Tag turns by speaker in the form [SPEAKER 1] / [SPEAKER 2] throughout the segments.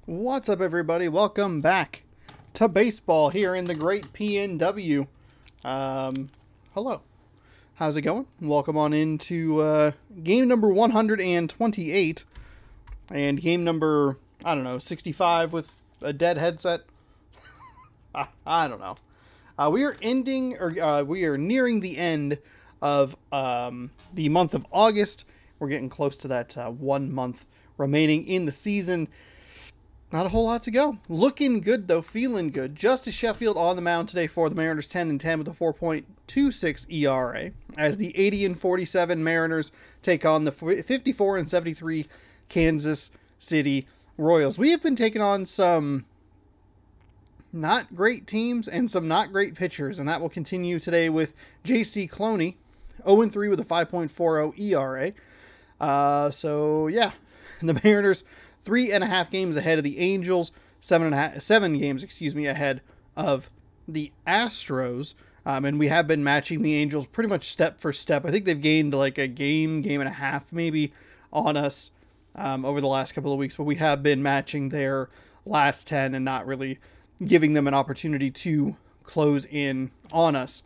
[SPEAKER 1] What's up, everybody? Welcome back to baseball here in the great PNW. Hello. How's it going? Welcome on into game number 128 and game number, I don't know, 65 with a dead headset. I don't know. We are nearing the end of the month of August. We're getting close to that 1 month remaining in the season. Not a whole lot to go. Looking good, though. Feeling good. Justice Sheffield on the mound today for the Mariners, 10-10 with a 4.26 ERA. As the 80-47 Mariners take on the 54-73 Kansas City Royals. We have been taking on some not great teams and some not great pitchers, and that will continue today with J.C. Cloney, 0-3 with a 5.40 ERA. So, yeah, the Mariners 3.5 games ahead of the Angels, 7 games ahead of the Astros. And we have been matching the Angels pretty much step for step. I think they've gained like a game and a half maybe on us over the last couple of weeks, but we have been matching their last 10 and not really giving them an opportunity to close in on us.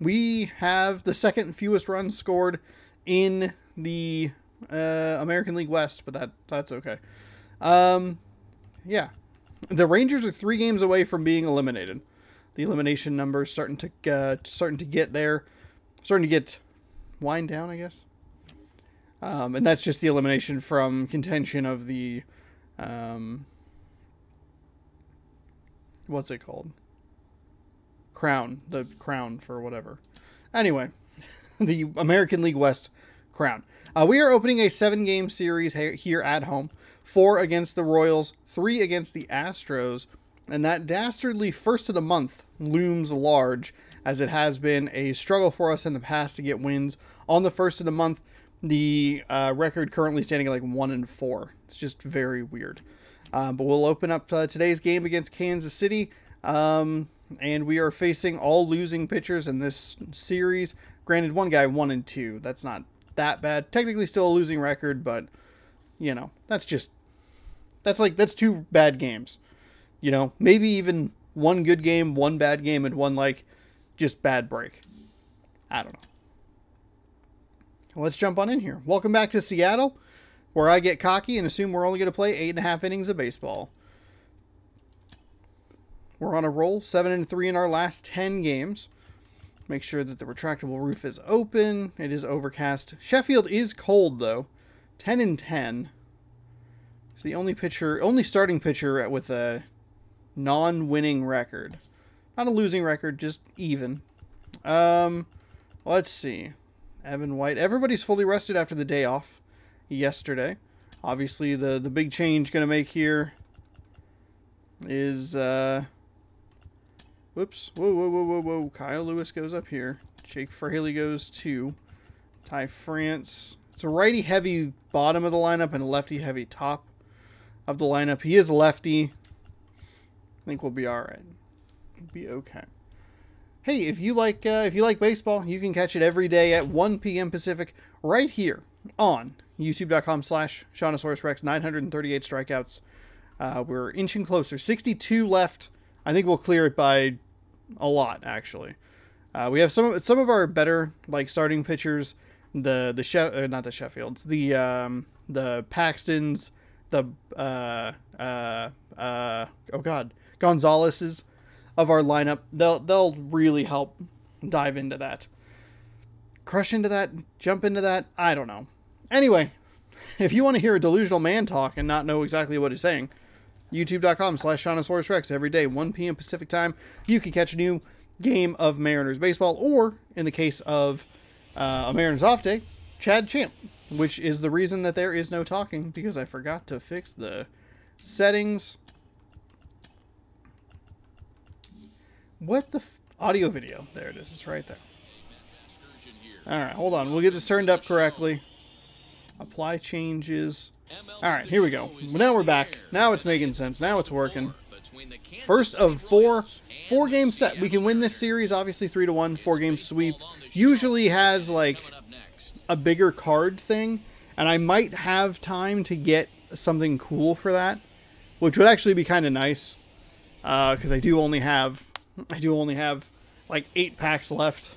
[SPEAKER 1] We have the second fewest runs scored in the American League West, but that's okay. Yeah, the Rangers are 3 games away from being eliminated. The elimination number is starting to get there, starting to get wind down, I guess. And that's just the elimination from contention of the what's it called? The crown for whatever. Anyway, the American League West crown. We are opening a 7-game series here at home. 4 against the Royals, 3 against the Astros, and that dastardly first of the month looms large, as it has been a struggle for us in the past to get wins on the first of the month. The record currently standing at like 1-4. It's just very weird. But we'll open up today's game against Kansas City, and we are facing all losing pitchers in this series. Granted, one guy 1-2. That's not that bad. Technically still a losing record, but you know, that's 2 bad games. You know, maybe even 1 good game, 1 bad game, and 1 like just bad break. I don't know. Let's jump on in here. Welcome back to Seattle, where I get cocky and assume we're only going to play 8.5 innings of baseball. We're on a roll, 7-3 in our last 10 games. Make sure that the retractable roof is open. It is overcast. Sheffield is cold, though. 10-10. It's the only starting pitcher with a non-winning record. Not a losing record, just even. Let's see. Evan White. Everybody's fully rested after the day off yesterday. Obviously, the big change going to make here is... Whoops. Whoa. Kyle Lewis goes up here. Jake Fraley goes 2. Ty France. It's a righty-heavy bottom of the lineup and a lefty-heavy top of the lineup. He is lefty. I think we'll be all right. We'll be okay. Hey, if you like baseball, you can catch it every day at 1 p.m. Pacific right here on youtube.com/ShaunosaurusRex. 938 strikeouts. We're inching closer. 62 left. I think we'll clear it by a lot, actually. We have some of our better like starting pitchers, not the Sheffields, the Paxtons, Gonzalez's of our lineup. They'll really help dive into that, crush into that, jump into that. I don't know. Anyway, if you want to hear a delusional man talk and not know exactly what he's saying, youtube.com/ShaunosaurusRex every day, 1 p.m. Pacific time. You can catch a new game of Mariners baseball, or in the case of a Mariners off day, Chad Champ, which is the reason that there is no talking, because I forgot to fix the settings. What the audio video? There it is. It's right there. All right, hold on. We'll get this turned up correctly. Apply changes. All right, here we go. Now we're back. Now it's making sense. Now it's working. First of 4 game set. We can win this series, obviously 3-1, 4-game sweep. Usually has like a bigger card thing, And I might have time to get something cool for that, which would actually be kind of nice. Because I do only have like 8 packs left.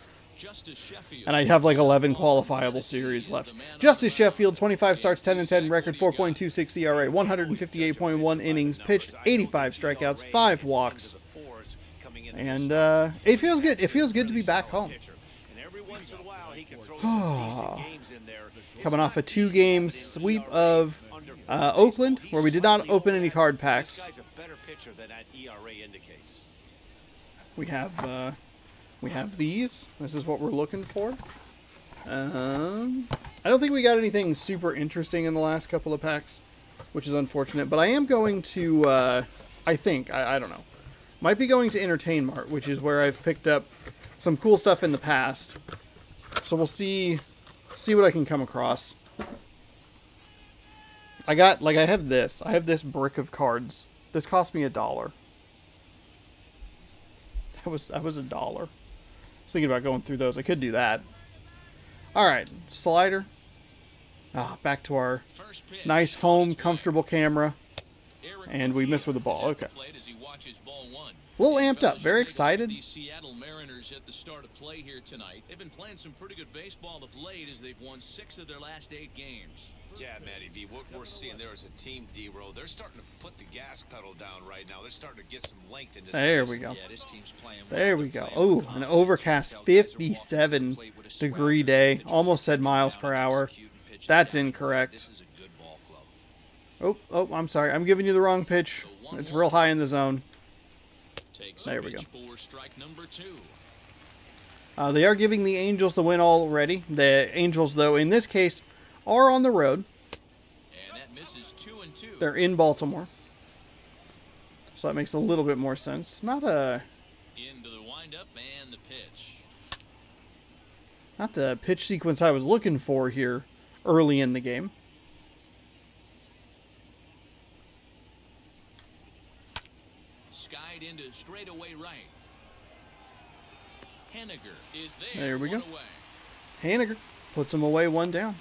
[SPEAKER 1] And I have like 11 qualifiable series left. Justice Sheffield, 25 starts, 10-10, record 4.26 ERA, 158.1 innings pitched, 85 strikeouts, 5 walks. And it feels good. It feels good to be back home. Coming off a 2-game sweep of Oakland, where we did not open any card packs. We have these. This is what we're looking for. I don't think we got anything super interesting in the last couple of packs, which is unfortunate. But I am going to, I don't know. Might be going to Entertain Mart, which is where I've picked up some cool stuff in the past. So we'll see what I can come across. I have this. I have this brick of cards. This cost me $1. That was $1. I was thinking about going through those. I could do that. Alright, slider. Back to our nice home, comfortable camera. And we missed with the ball. Okay. A little amped up. Very excited.
[SPEAKER 2] The Seattle Mariners at the start of play here tonight. They've been playing some pretty good baseball of late as they've won 6 of their last 8 games.
[SPEAKER 3] Yeah, Matty V, what we're seeing there is a team, D-Row. They're starting to put the gas pedal down right now. They're starting to get some length in this.
[SPEAKER 1] There we go. There we go. Oh, an overcast 57-degree day. Almost said miles per hour. That's incorrect. Oh, I'm sorry. I'm giving you the wrong pitch. It's real high in the zone. There we go. They are giving the Angels the win already. The Angels, though, in this case, are on the road. They're in Baltimore. So that makes a little bit more sense. Not the pitch sequence I was looking for here early in the game.
[SPEAKER 2] Skied into straightaway right. Henniger is there.
[SPEAKER 1] There we go. Henniger puts him away, 1 down.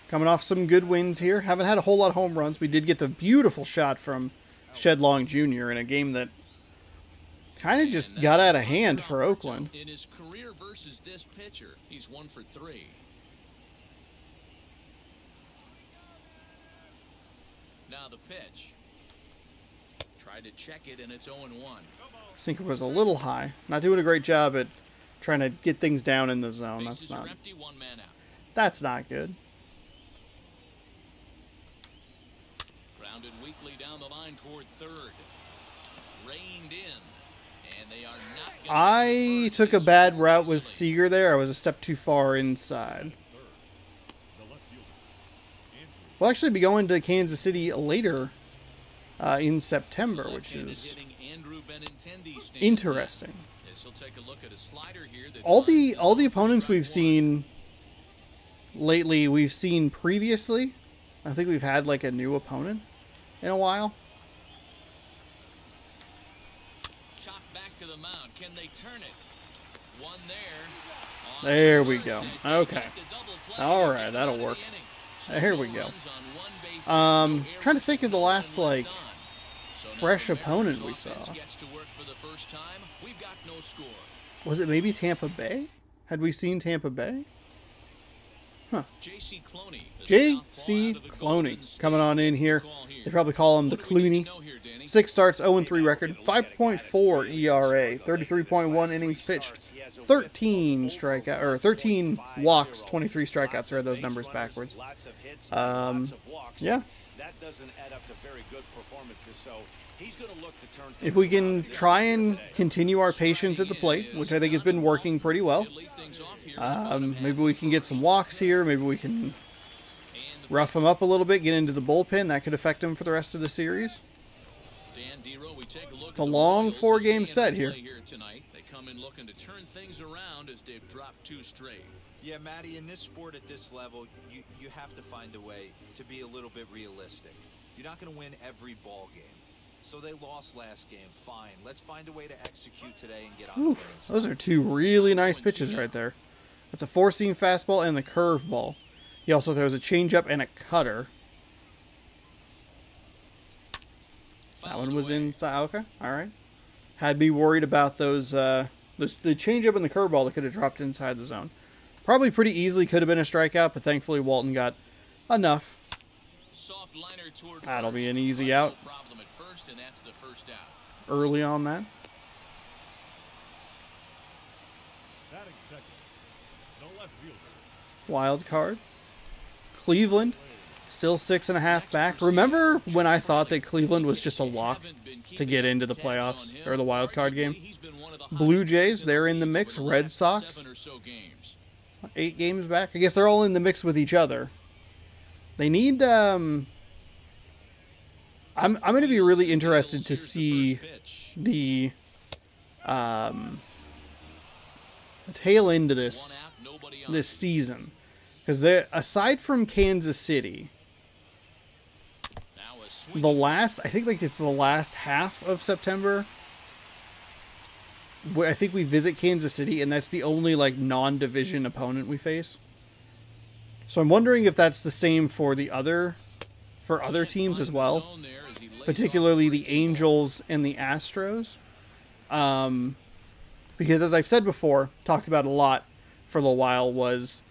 [SPEAKER 1] Coming off some good wins here. Haven't had a whole lot of home runs. We did get the beautiful shot from Shedlong Jr. in a game that kind of just got out of hand for Oakland.
[SPEAKER 2] In his career versus this pitcher, he's 1 for 3. Now the pitch. Tried to check it, and it's 0-1.
[SPEAKER 1] Sinker was a little high. Not doing a great job at trying to get things down in the zone. That's not good.
[SPEAKER 2] Grounded weakly down the line toward third. Reined in. And they are not
[SPEAKER 1] I took a bad route with Seager there. I was a step too far inside. We'll actually be going to Kansas City later in September, which is interesting. All the opponents we've seen lately, we've seen previously. I think we've had like a new opponent in a while.
[SPEAKER 2] Chop back to the mound. Can they turn it? One there.
[SPEAKER 1] There we go. Okay. All right, that'll work. Here we go. Trying to think of the last like fresh opponent we saw. Was it maybe Tampa Bay? Had we seen Tampa Bay? Huh. J.C. Clooney coming on in here. They probably call him the Clooney. 6 starts, 0-3 record, 5.4 ERA, 33.1 innings pitched, 13 walks, 23 strikeouts. Are those numbers backwards? Yeah. That doesn't add up to very good performances. So he's going to look to turn. If we can try and continue our patience at the plate, which I think has been working pretty well. Maybe we can get some walks here. Maybe we can rough him up a little bit, get into the bullpen. That could affect him for the rest of the series. It's a long 4-game set here.
[SPEAKER 2] They come in looking to turn things around as they've dropped 2 straight.
[SPEAKER 4] Yeah, Matty, in this sport at this level, you have to find a way to be a little bit realistic. You're not going to win every ball game. So they lost last game. Fine. Let's find a way to execute today and get on the winning side.
[SPEAKER 1] Those are 2 really nice pitches right there. That's a four-seam fastball and the curveball. He also throws a changeup and a cutter. That one was inside. Okay, all right. Had me worried about those. The changeup and the curveball that could have dropped inside the zone. Probably pretty easily could have been a strikeout, but thankfully Walton got enough. That'll be an easy out. Early on that. Wild card. Cleveland. Still 6.5 back. Remember when I thought that Cleveland was just a lock to get into the playoffs or the wild card game? Blue Jays, they're in the mix. Red Sox, 8 games back. I guess they're all in the mix with each other. They need. I'm going to be really interested to see the tail end of this season, because aside from Kansas City, I think like it's the last half of September, where I think we visit Kansas City, and that's the only like non-division opponent we face. So I'm wondering if that's the same for other teams as well, particularly the Angels and the Astros. Because as I've said before, talked about a lot for a little while, was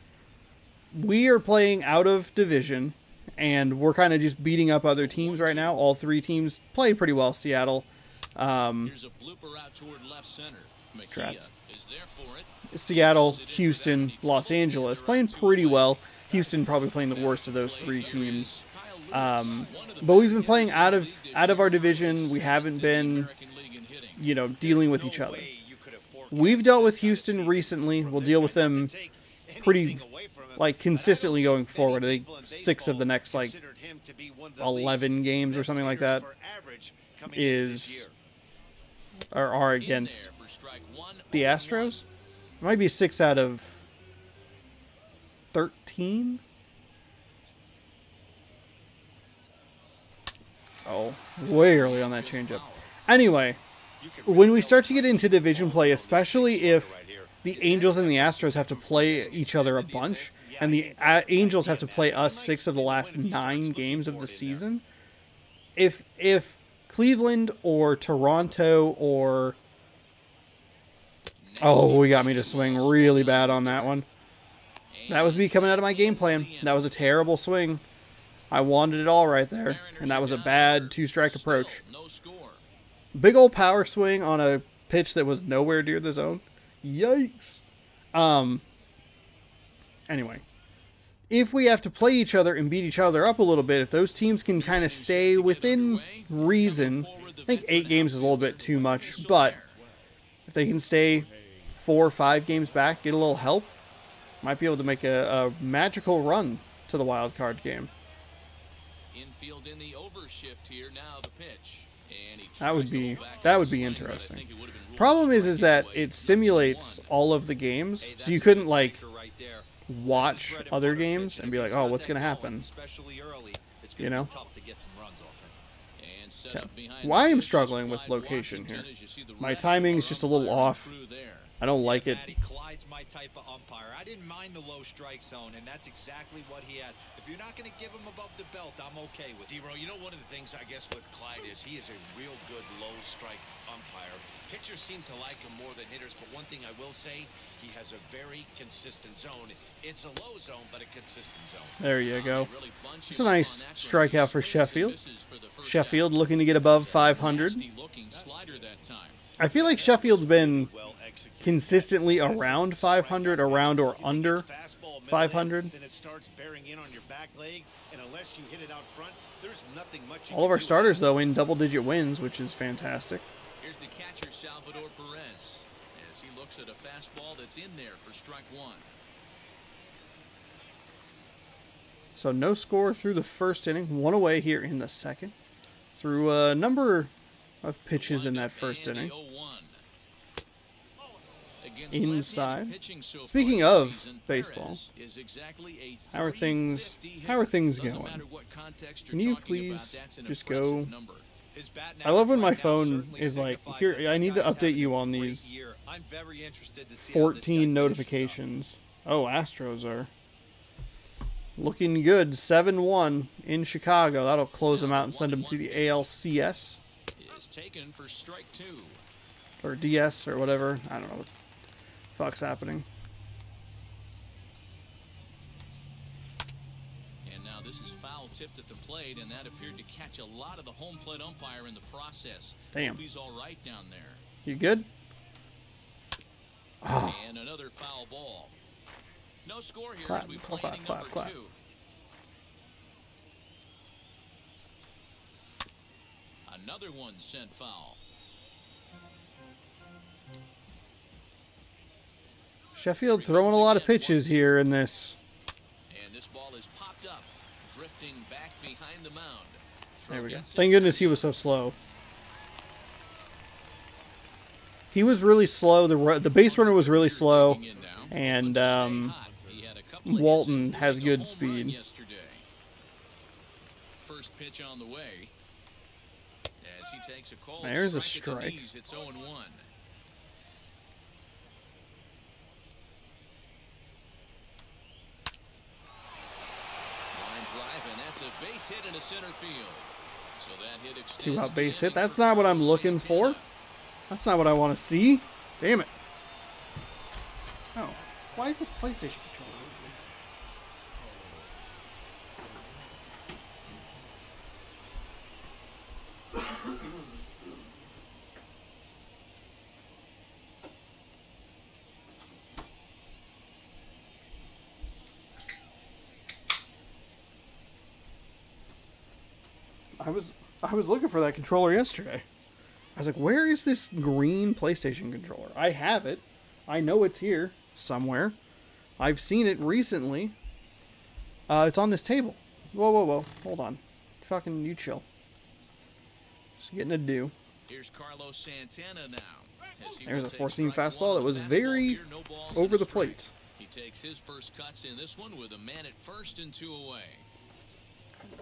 [SPEAKER 1] we are playing out of division, and we're kind of just beating up other teams right now. All 3 teams play pretty well. Seattle, Seattle, Houston, Los Angeles playing pretty well. Houston probably playing the worst of those 3 teams. But we've been playing out of our division. We haven't been, dealing with each other. We've dealt with Houston recently. We'll deal with them pretty, consistently going forward. I think 6 of the next, 11 games or something like that are against the Astros. It might be 6 out of 13. Oh, way early on that changeup. Anyway, when we start to get into division play, especially if the Angels and the Astros have to play each other a bunch, and the Angels have to play us 6 of the last 9 games of the season, if Cleveland or Toronto or... Oh, we got me to swing really bad on that one. That was me coming out of my game plan. That was a terrible swing. I wanted it all right there, and that was a bad 2-strike approach. Big old power swing on a pitch that was nowhere near the zone. Yikes. Anyway, if we have to play each other and beat each other up a little bit, if those teams can kind of stay within reason, I think 8 games is a little bit too much, but if they can stay 4 or 5 games back, get a little help, might be able to make a magical run to the wild card game.
[SPEAKER 2] Infield in the overshift here, now the pitch.
[SPEAKER 1] That would be interesting. Problem is that it simulates all of the games, so you couldn't watch other games and be like, oh, what's gonna happen? Okay. Why I'm struggling with location here. My timing is just a little off. I don't like it.
[SPEAKER 4] Clyde's my type of umpire. I didn't mind the low strike zone, and that's exactly what he has. If you're not going to give him above the belt, I'm okay with it.
[SPEAKER 3] D-Row, one of the things I guess with Clyde is he is a real good low strike umpire. Pitchers seem to like him more than hitters, but one thing I will say, he has a very consistent zone. It's a low zone, but a consistent zone.
[SPEAKER 1] There you go. It's a nice strikeout for Sheffield. Sheffield looking to get above 500. I feel like Sheffield's been consistently around 500, around or under 500. All of our starters, though, in double-digit wins, which is fantastic.
[SPEAKER 2] Here's the catcher, Salvador Perez, as he looks at a fastball that's in there for strike 1.
[SPEAKER 1] So no score through the first inning. 1 away here in the second. Through a number of pitches in that first inning. Inside. Speaking of baseball, how are things going? Can you please just go? I love when my phone is like, here, I need to update you on these 14 notifications. Oh, Astros are looking good. 7-1 in Chicago. That'll close them out and send them to the ALCS.
[SPEAKER 2] Is taken for strike 2.
[SPEAKER 1] Or DS or whatever. I don't know what the fuck's happening.
[SPEAKER 2] And now this is foul tipped at the plate, and that appeared to catch a lot of the home plate umpire in the process.
[SPEAKER 1] Damn.
[SPEAKER 2] Hope he's all right down there.
[SPEAKER 1] You good? Oh.
[SPEAKER 2] And another foul ball. No score here
[SPEAKER 1] Clap,
[SPEAKER 2] as we
[SPEAKER 1] clap,
[SPEAKER 2] play inning
[SPEAKER 1] clap,
[SPEAKER 2] number
[SPEAKER 1] clap.
[SPEAKER 2] 2. Another one sent foul.
[SPEAKER 1] Sheffield throwing a lot of pitches here in this.
[SPEAKER 2] And this ball is popped up, drifting back behind the mound.
[SPEAKER 1] There we go. Thank goodness he was so slow. He was really slow. The base runner was really slow, and Walton has good speed.
[SPEAKER 2] First pitch on the way. As he takes a cold
[SPEAKER 1] There's a
[SPEAKER 2] strike. At the
[SPEAKER 1] strike.
[SPEAKER 2] knees, it's 0-1. That's a base hit into center field. So that hit extends
[SPEAKER 1] 2-out
[SPEAKER 2] the
[SPEAKER 1] base hit.
[SPEAKER 2] inning
[SPEAKER 1] That's
[SPEAKER 2] for
[SPEAKER 1] not what I'm
[SPEAKER 2] Carlos
[SPEAKER 1] looking
[SPEAKER 2] Santana.
[SPEAKER 1] for. That's not what I want to see. Damn it. Oh, why is this PlayStation controller? I was looking for that controller yesterday. I was like, where is this green PlayStation controller? I have it. I know it's here somewhere. I've seen it recently. It's on this table. Whoa, whoa, whoa. Hold on. Fucking you chill. Just getting a do.
[SPEAKER 2] Here's Carlos Santana now. As he
[SPEAKER 1] There's
[SPEAKER 2] will
[SPEAKER 1] a
[SPEAKER 2] take
[SPEAKER 1] four-seam
[SPEAKER 2] strike
[SPEAKER 1] fastball that
[SPEAKER 2] one.
[SPEAKER 1] was
[SPEAKER 2] Fastball
[SPEAKER 1] very
[SPEAKER 2] here, no balls
[SPEAKER 1] over
[SPEAKER 2] and a
[SPEAKER 1] the
[SPEAKER 2] strike.
[SPEAKER 1] plate.
[SPEAKER 2] He takes his first cuts in this one with a man at first and 2 away.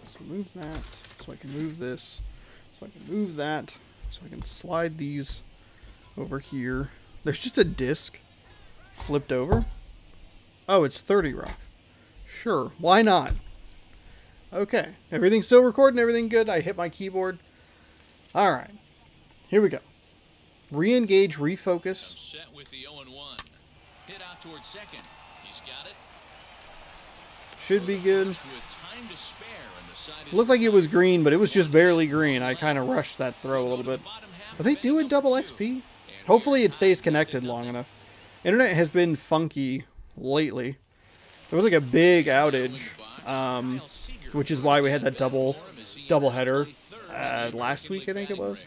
[SPEAKER 1] So move that so I can move this. So I can move that. So I can slide these over here. There's just a disc flipped over. Oh, it's 30 Rock. Sure, why not? Okay, everything's still recording, everything good. I hit my keyboard. All right, here we go. Re-engage, refocus.
[SPEAKER 2] Set with the 0-1. Hit out towards second. He's got it.
[SPEAKER 1] Should be good.
[SPEAKER 2] With time to spare, and the side is
[SPEAKER 1] Looked like it was green, but it was just barely green. I kind of rushed that throw a little bit. Are they doing double XP? Hopefully it stays connected long enough. Internet has been funky lately. There was like a big outage, which is why we had that double header last week, I think it was,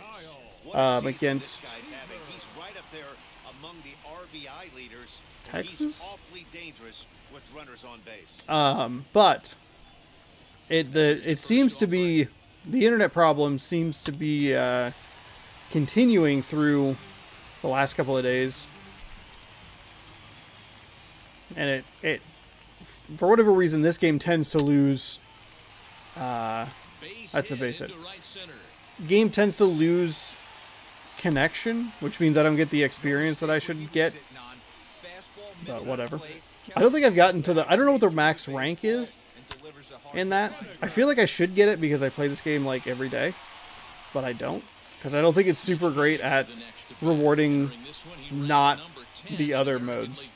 [SPEAKER 1] against
[SPEAKER 3] He's right up there among the RBI leaders.
[SPEAKER 1] Texas.
[SPEAKER 3] He's awfully dangerous with runners on base.
[SPEAKER 1] But it seems to be, the internet problem seems to be continuing through the last couple of days, and it for whatever reason this game tends to lose. That's a base hit. Game tends to lose connection, which means I don't get the experience that I should get. But whatever. I don't think I've gotten to the. I don't know what the max rank is in that. I feel like I should get it because I play this game like every day, but I don't, because I don't think it's super great at rewarding not the other modes.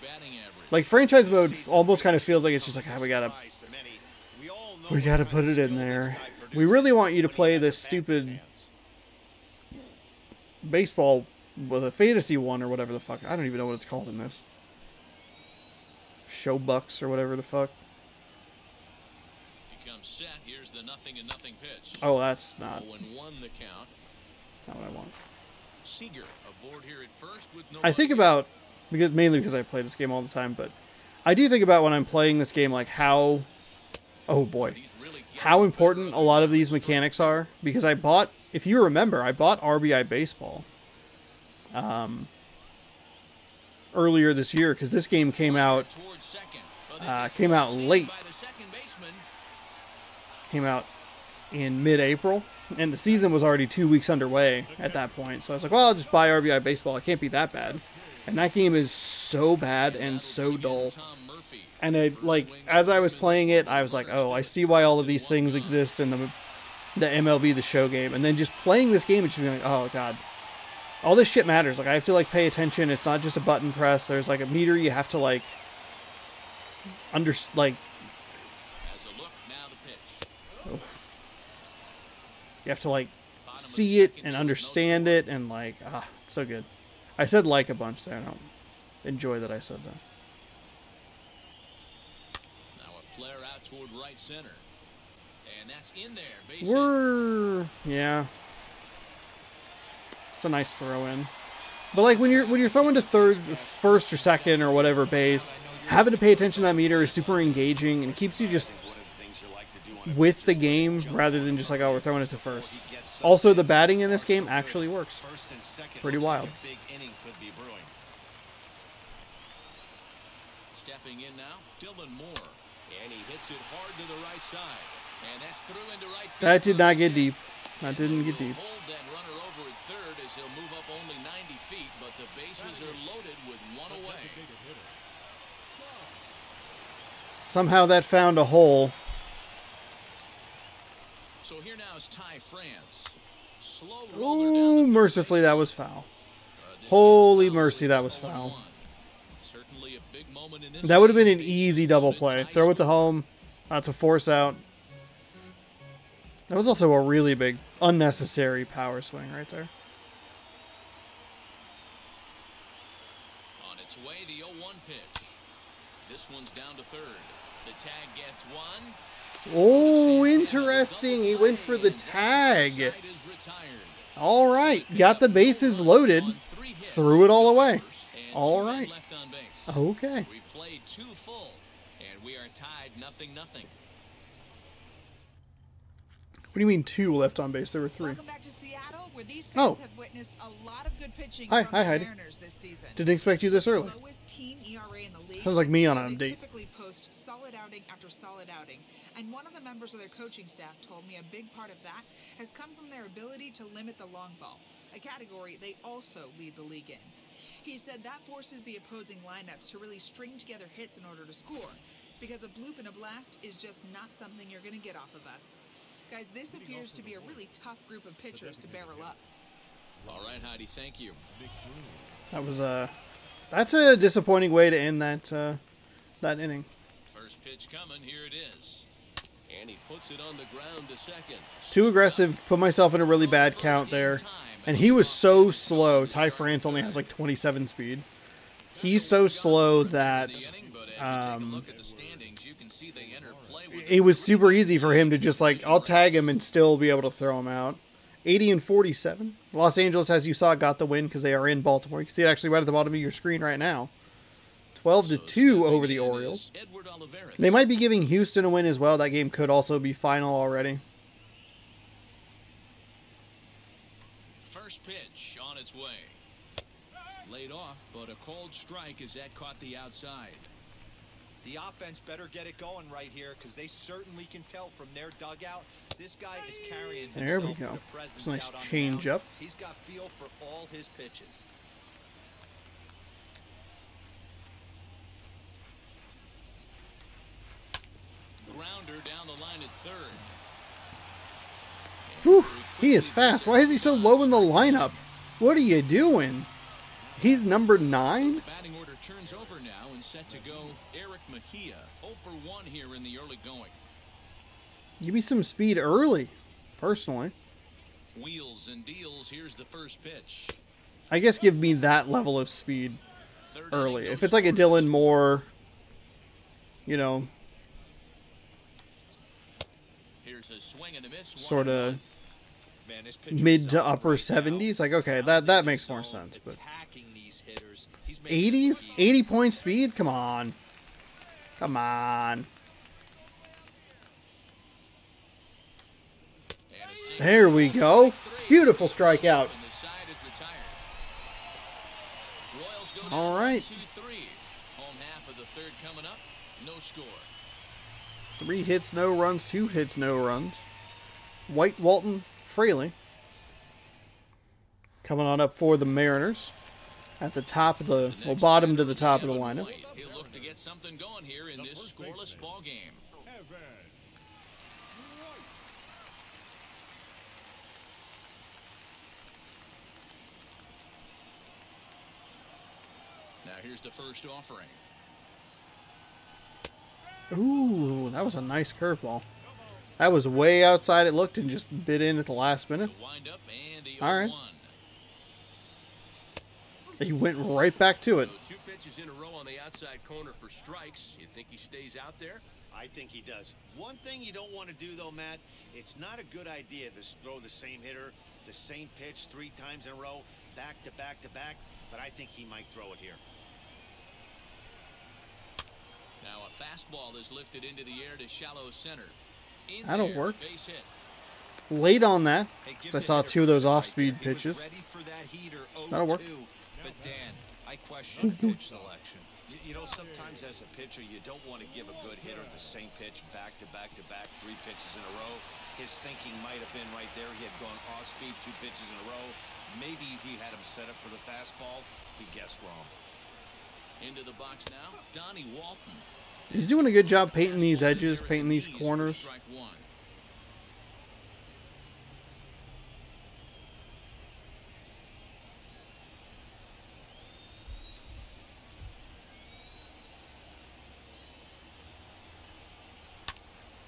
[SPEAKER 1] Like franchise mode almost kind of feels like it's just like, we gotta put it in there. We really want you to play this stupid baseball with a fantasy one or whatever the fuck. I don't even know what it's called in this. Show Bucks or whatever the fuck.
[SPEAKER 2] Becomes set. Here's the 0-0 pitch.
[SPEAKER 1] Oh, that's not.
[SPEAKER 2] 0-1 the count.
[SPEAKER 1] Not what I want.
[SPEAKER 2] Seager aboard here at first with no.
[SPEAKER 1] I think about, mainly because I play this game all the time, but I do think about when I'm playing this game, like how, oh boy, how important a lot of these mechanics are. Because I bought, if you remember, I bought RBI Baseball earlier this year because this game came out late. Came out in mid-April, and the season was already 2 weeks underway at that point. So I was like, well, I'll just buy RBI Baseball. It can't be that bad. And that game is so bad and so dull.
[SPEAKER 2] Tom Murphy.
[SPEAKER 1] And as I was playing it, I was like, oh, I see why all of these things exist in the MLB The Show game. And then just playing this game, it's just being like, oh god, all this shit matters. Like, I have to like pay attention. It's not just a button press. There's like a meter you have to like
[SPEAKER 2] As a look, now the pitch.
[SPEAKER 1] you have to like see it and understand it, and like, it's so good. I said like a bunch there. I don't enjoy that I said that.
[SPEAKER 2] Now a flare out toward right center. And that's in there. Base hit.
[SPEAKER 1] Yeah. It's a nice throw in. But like when you're throwing to first or second or whatever base, having to pay attention to that meter is super engaging, and it keeps you just with the game rather than just like, oh, we're throwing it to first. Also, the batting in this game actually works. Pretty wild.
[SPEAKER 2] Stepping in now, Dylan Moore. And he hits it hard to the right side. And that's through into right field.
[SPEAKER 1] That did not get deep. That didn't get deep.
[SPEAKER 2] Hold that runner over at third as he'll move up only 90 feet, but the bases are loaded with one away.
[SPEAKER 1] Somehow that found a hole.
[SPEAKER 2] So here now is Ty France. Slow roller down
[SPEAKER 1] Ooh,
[SPEAKER 2] the
[SPEAKER 1] mercifully that was foul. Holy mercy, that was foul.
[SPEAKER 2] Certainly a big moment in this.
[SPEAKER 1] That would have been an easy double play. Throw it to home. That's a force out. That was also a really big, unnecessary power swing right there.
[SPEAKER 2] On its way, the 0-1 pitch. This one's down to third. The tag gets one.
[SPEAKER 1] Oh, interesting. He went for the tag. All right. Got the bases loaded. Threw it all away. All right. Okay.
[SPEAKER 2] We played 2 full, and we are tied 0-0.
[SPEAKER 1] What do you mean 2 left on base? There were 3.
[SPEAKER 5] Welcome back to Seattle, where these fans have witnessed a lot of good pitching from the
[SPEAKER 1] Heidi.
[SPEAKER 5] Mariners this season.
[SPEAKER 1] Didn't expect you this early.
[SPEAKER 5] Lowest team ERA in the league.
[SPEAKER 1] Sounds like me on a
[SPEAKER 5] They
[SPEAKER 1] date.
[SPEAKER 5] typically post solid outing after solid outing, and one of the members of their coaching staff told me a big part of that has come from their ability to limit the long ball, a category they also lead the league in. He said that forces the opposing lineups to really string together hits in order to score, because a bloop and a blast is just not something you're going to get off of us. Guys, this appears to be a really tough group of pitchers to barrel up.
[SPEAKER 2] All right, Heidi, thank you.
[SPEAKER 1] That was that's a disappointing way to end that that inning.
[SPEAKER 2] First pitch coming, here it is. And he puts it on the ground to second.
[SPEAKER 1] Too aggressive, put myself in a really bad count there. And he was so slow. Ty France only has like 27 speed. He's so slow that it was super easy for him to just like, I'll tag him and still be able to throw him out. 80 and 47. Los Angeles, as you saw, got the win because they are in Baltimore. You can see it actually right at the bottom of your screen right now. 12-2 over the Orioles. They might be giving Houston a win as well. That game could also be final already.
[SPEAKER 2] First pitch on its way. Laid off, but a cold strike as that caught the outside.
[SPEAKER 4] The offense better get it going right here, because they certainly can tell from their dugout this guy is carrying himself.
[SPEAKER 1] There we go.
[SPEAKER 4] With a presence
[SPEAKER 1] It's a nice
[SPEAKER 4] out on the
[SPEAKER 1] change
[SPEAKER 4] mound.
[SPEAKER 1] up.
[SPEAKER 4] He's got feel for all his pitches.
[SPEAKER 2] Grounder down the line at third.
[SPEAKER 1] Whew, he is fast. Why is he so low in the lineup? What are you doing? He's number 9?
[SPEAKER 2] The batting order turns over now and set to go Eric Mejia. 0 for 1 here in the early going.
[SPEAKER 1] Give me some speed early, personally.
[SPEAKER 2] Wheels and deals. Here's the first pitch.
[SPEAKER 1] I guess give me that level of speed early. If it's like a Dylan Moore, you know,
[SPEAKER 2] Here's a swing and a miss.
[SPEAKER 1] sort of mid to upper 70s, like, okay, that makes more sense. But 80s? 80-point speed? Come on. Come on. There we go. Beautiful strikeout. All right.
[SPEAKER 2] 2-3. Home half of the third coming up. No score.
[SPEAKER 1] 3 hits, no runs. 2 hits, no runs. White, Walton, Fraley coming on up for the Mariners. at the top of the, well, bottom to the top of the lineup.
[SPEAKER 2] He'll look to get something going here in this scoreless ball game. Now here's the first offering.
[SPEAKER 1] Ooh, that was a nice curveball. That was way outside it looked and just bit in at the last minute.
[SPEAKER 2] Wind up and the
[SPEAKER 1] All right.
[SPEAKER 2] 0-1.
[SPEAKER 1] He went right back to it.
[SPEAKER 6] So 2 pitches in a row on the outside corner for strikes. You think he stays out there?
[SPEAKER 3] I think he does. One thing you don't want to do, though, Matt, it's not a good idea to throw the same hitter, the same pitch 3 times in a row, back to back to back, but I think he might throw it here.
[SPEAKER 2] Now a fastball is lifted into the air to shallow center. In
[SPEAKER 1] That'll
[SPEAKER 2] there,
[SPEAKER 1] work.
[SPEAKER 2] base hit.
[SPEAKER 1] Late on that.
[SPEAKER 4] Hey, give
[SPEAKER 1] I
[SPEAKER 4] the
[SPEAKER 1] saw
[SPEAKER 4] hitter
[SPEAKER 1] 2 of those
[SPEAKER 4] credit
[SPEAKER 1] off-speed
[SPEAKER 4] right there. He was
[SPEAKER 1] pitches.
[SPEAKER 4] ready for that heater,
[SPEAKER 1] That'll work.
[SPEAKER 4] 0-2. But Dan, I question pitch selection.
[SPEAKER 3] You know, sometimes as a pitcher, you don't want to give a good hitter the same pitch back to back to back, 3 pitches in a row. His thinking might have been right there. He had gone off speed 2 pitches in a row. Maybe he had him set up for the fastball. He guessed wrong.
[SPEAKER 2] Into the box now, Donnie Walton.
[SPEAKER 1] He's doing a good job painting these edges, painting these corners.
[SPEAKER 2] Strike 1.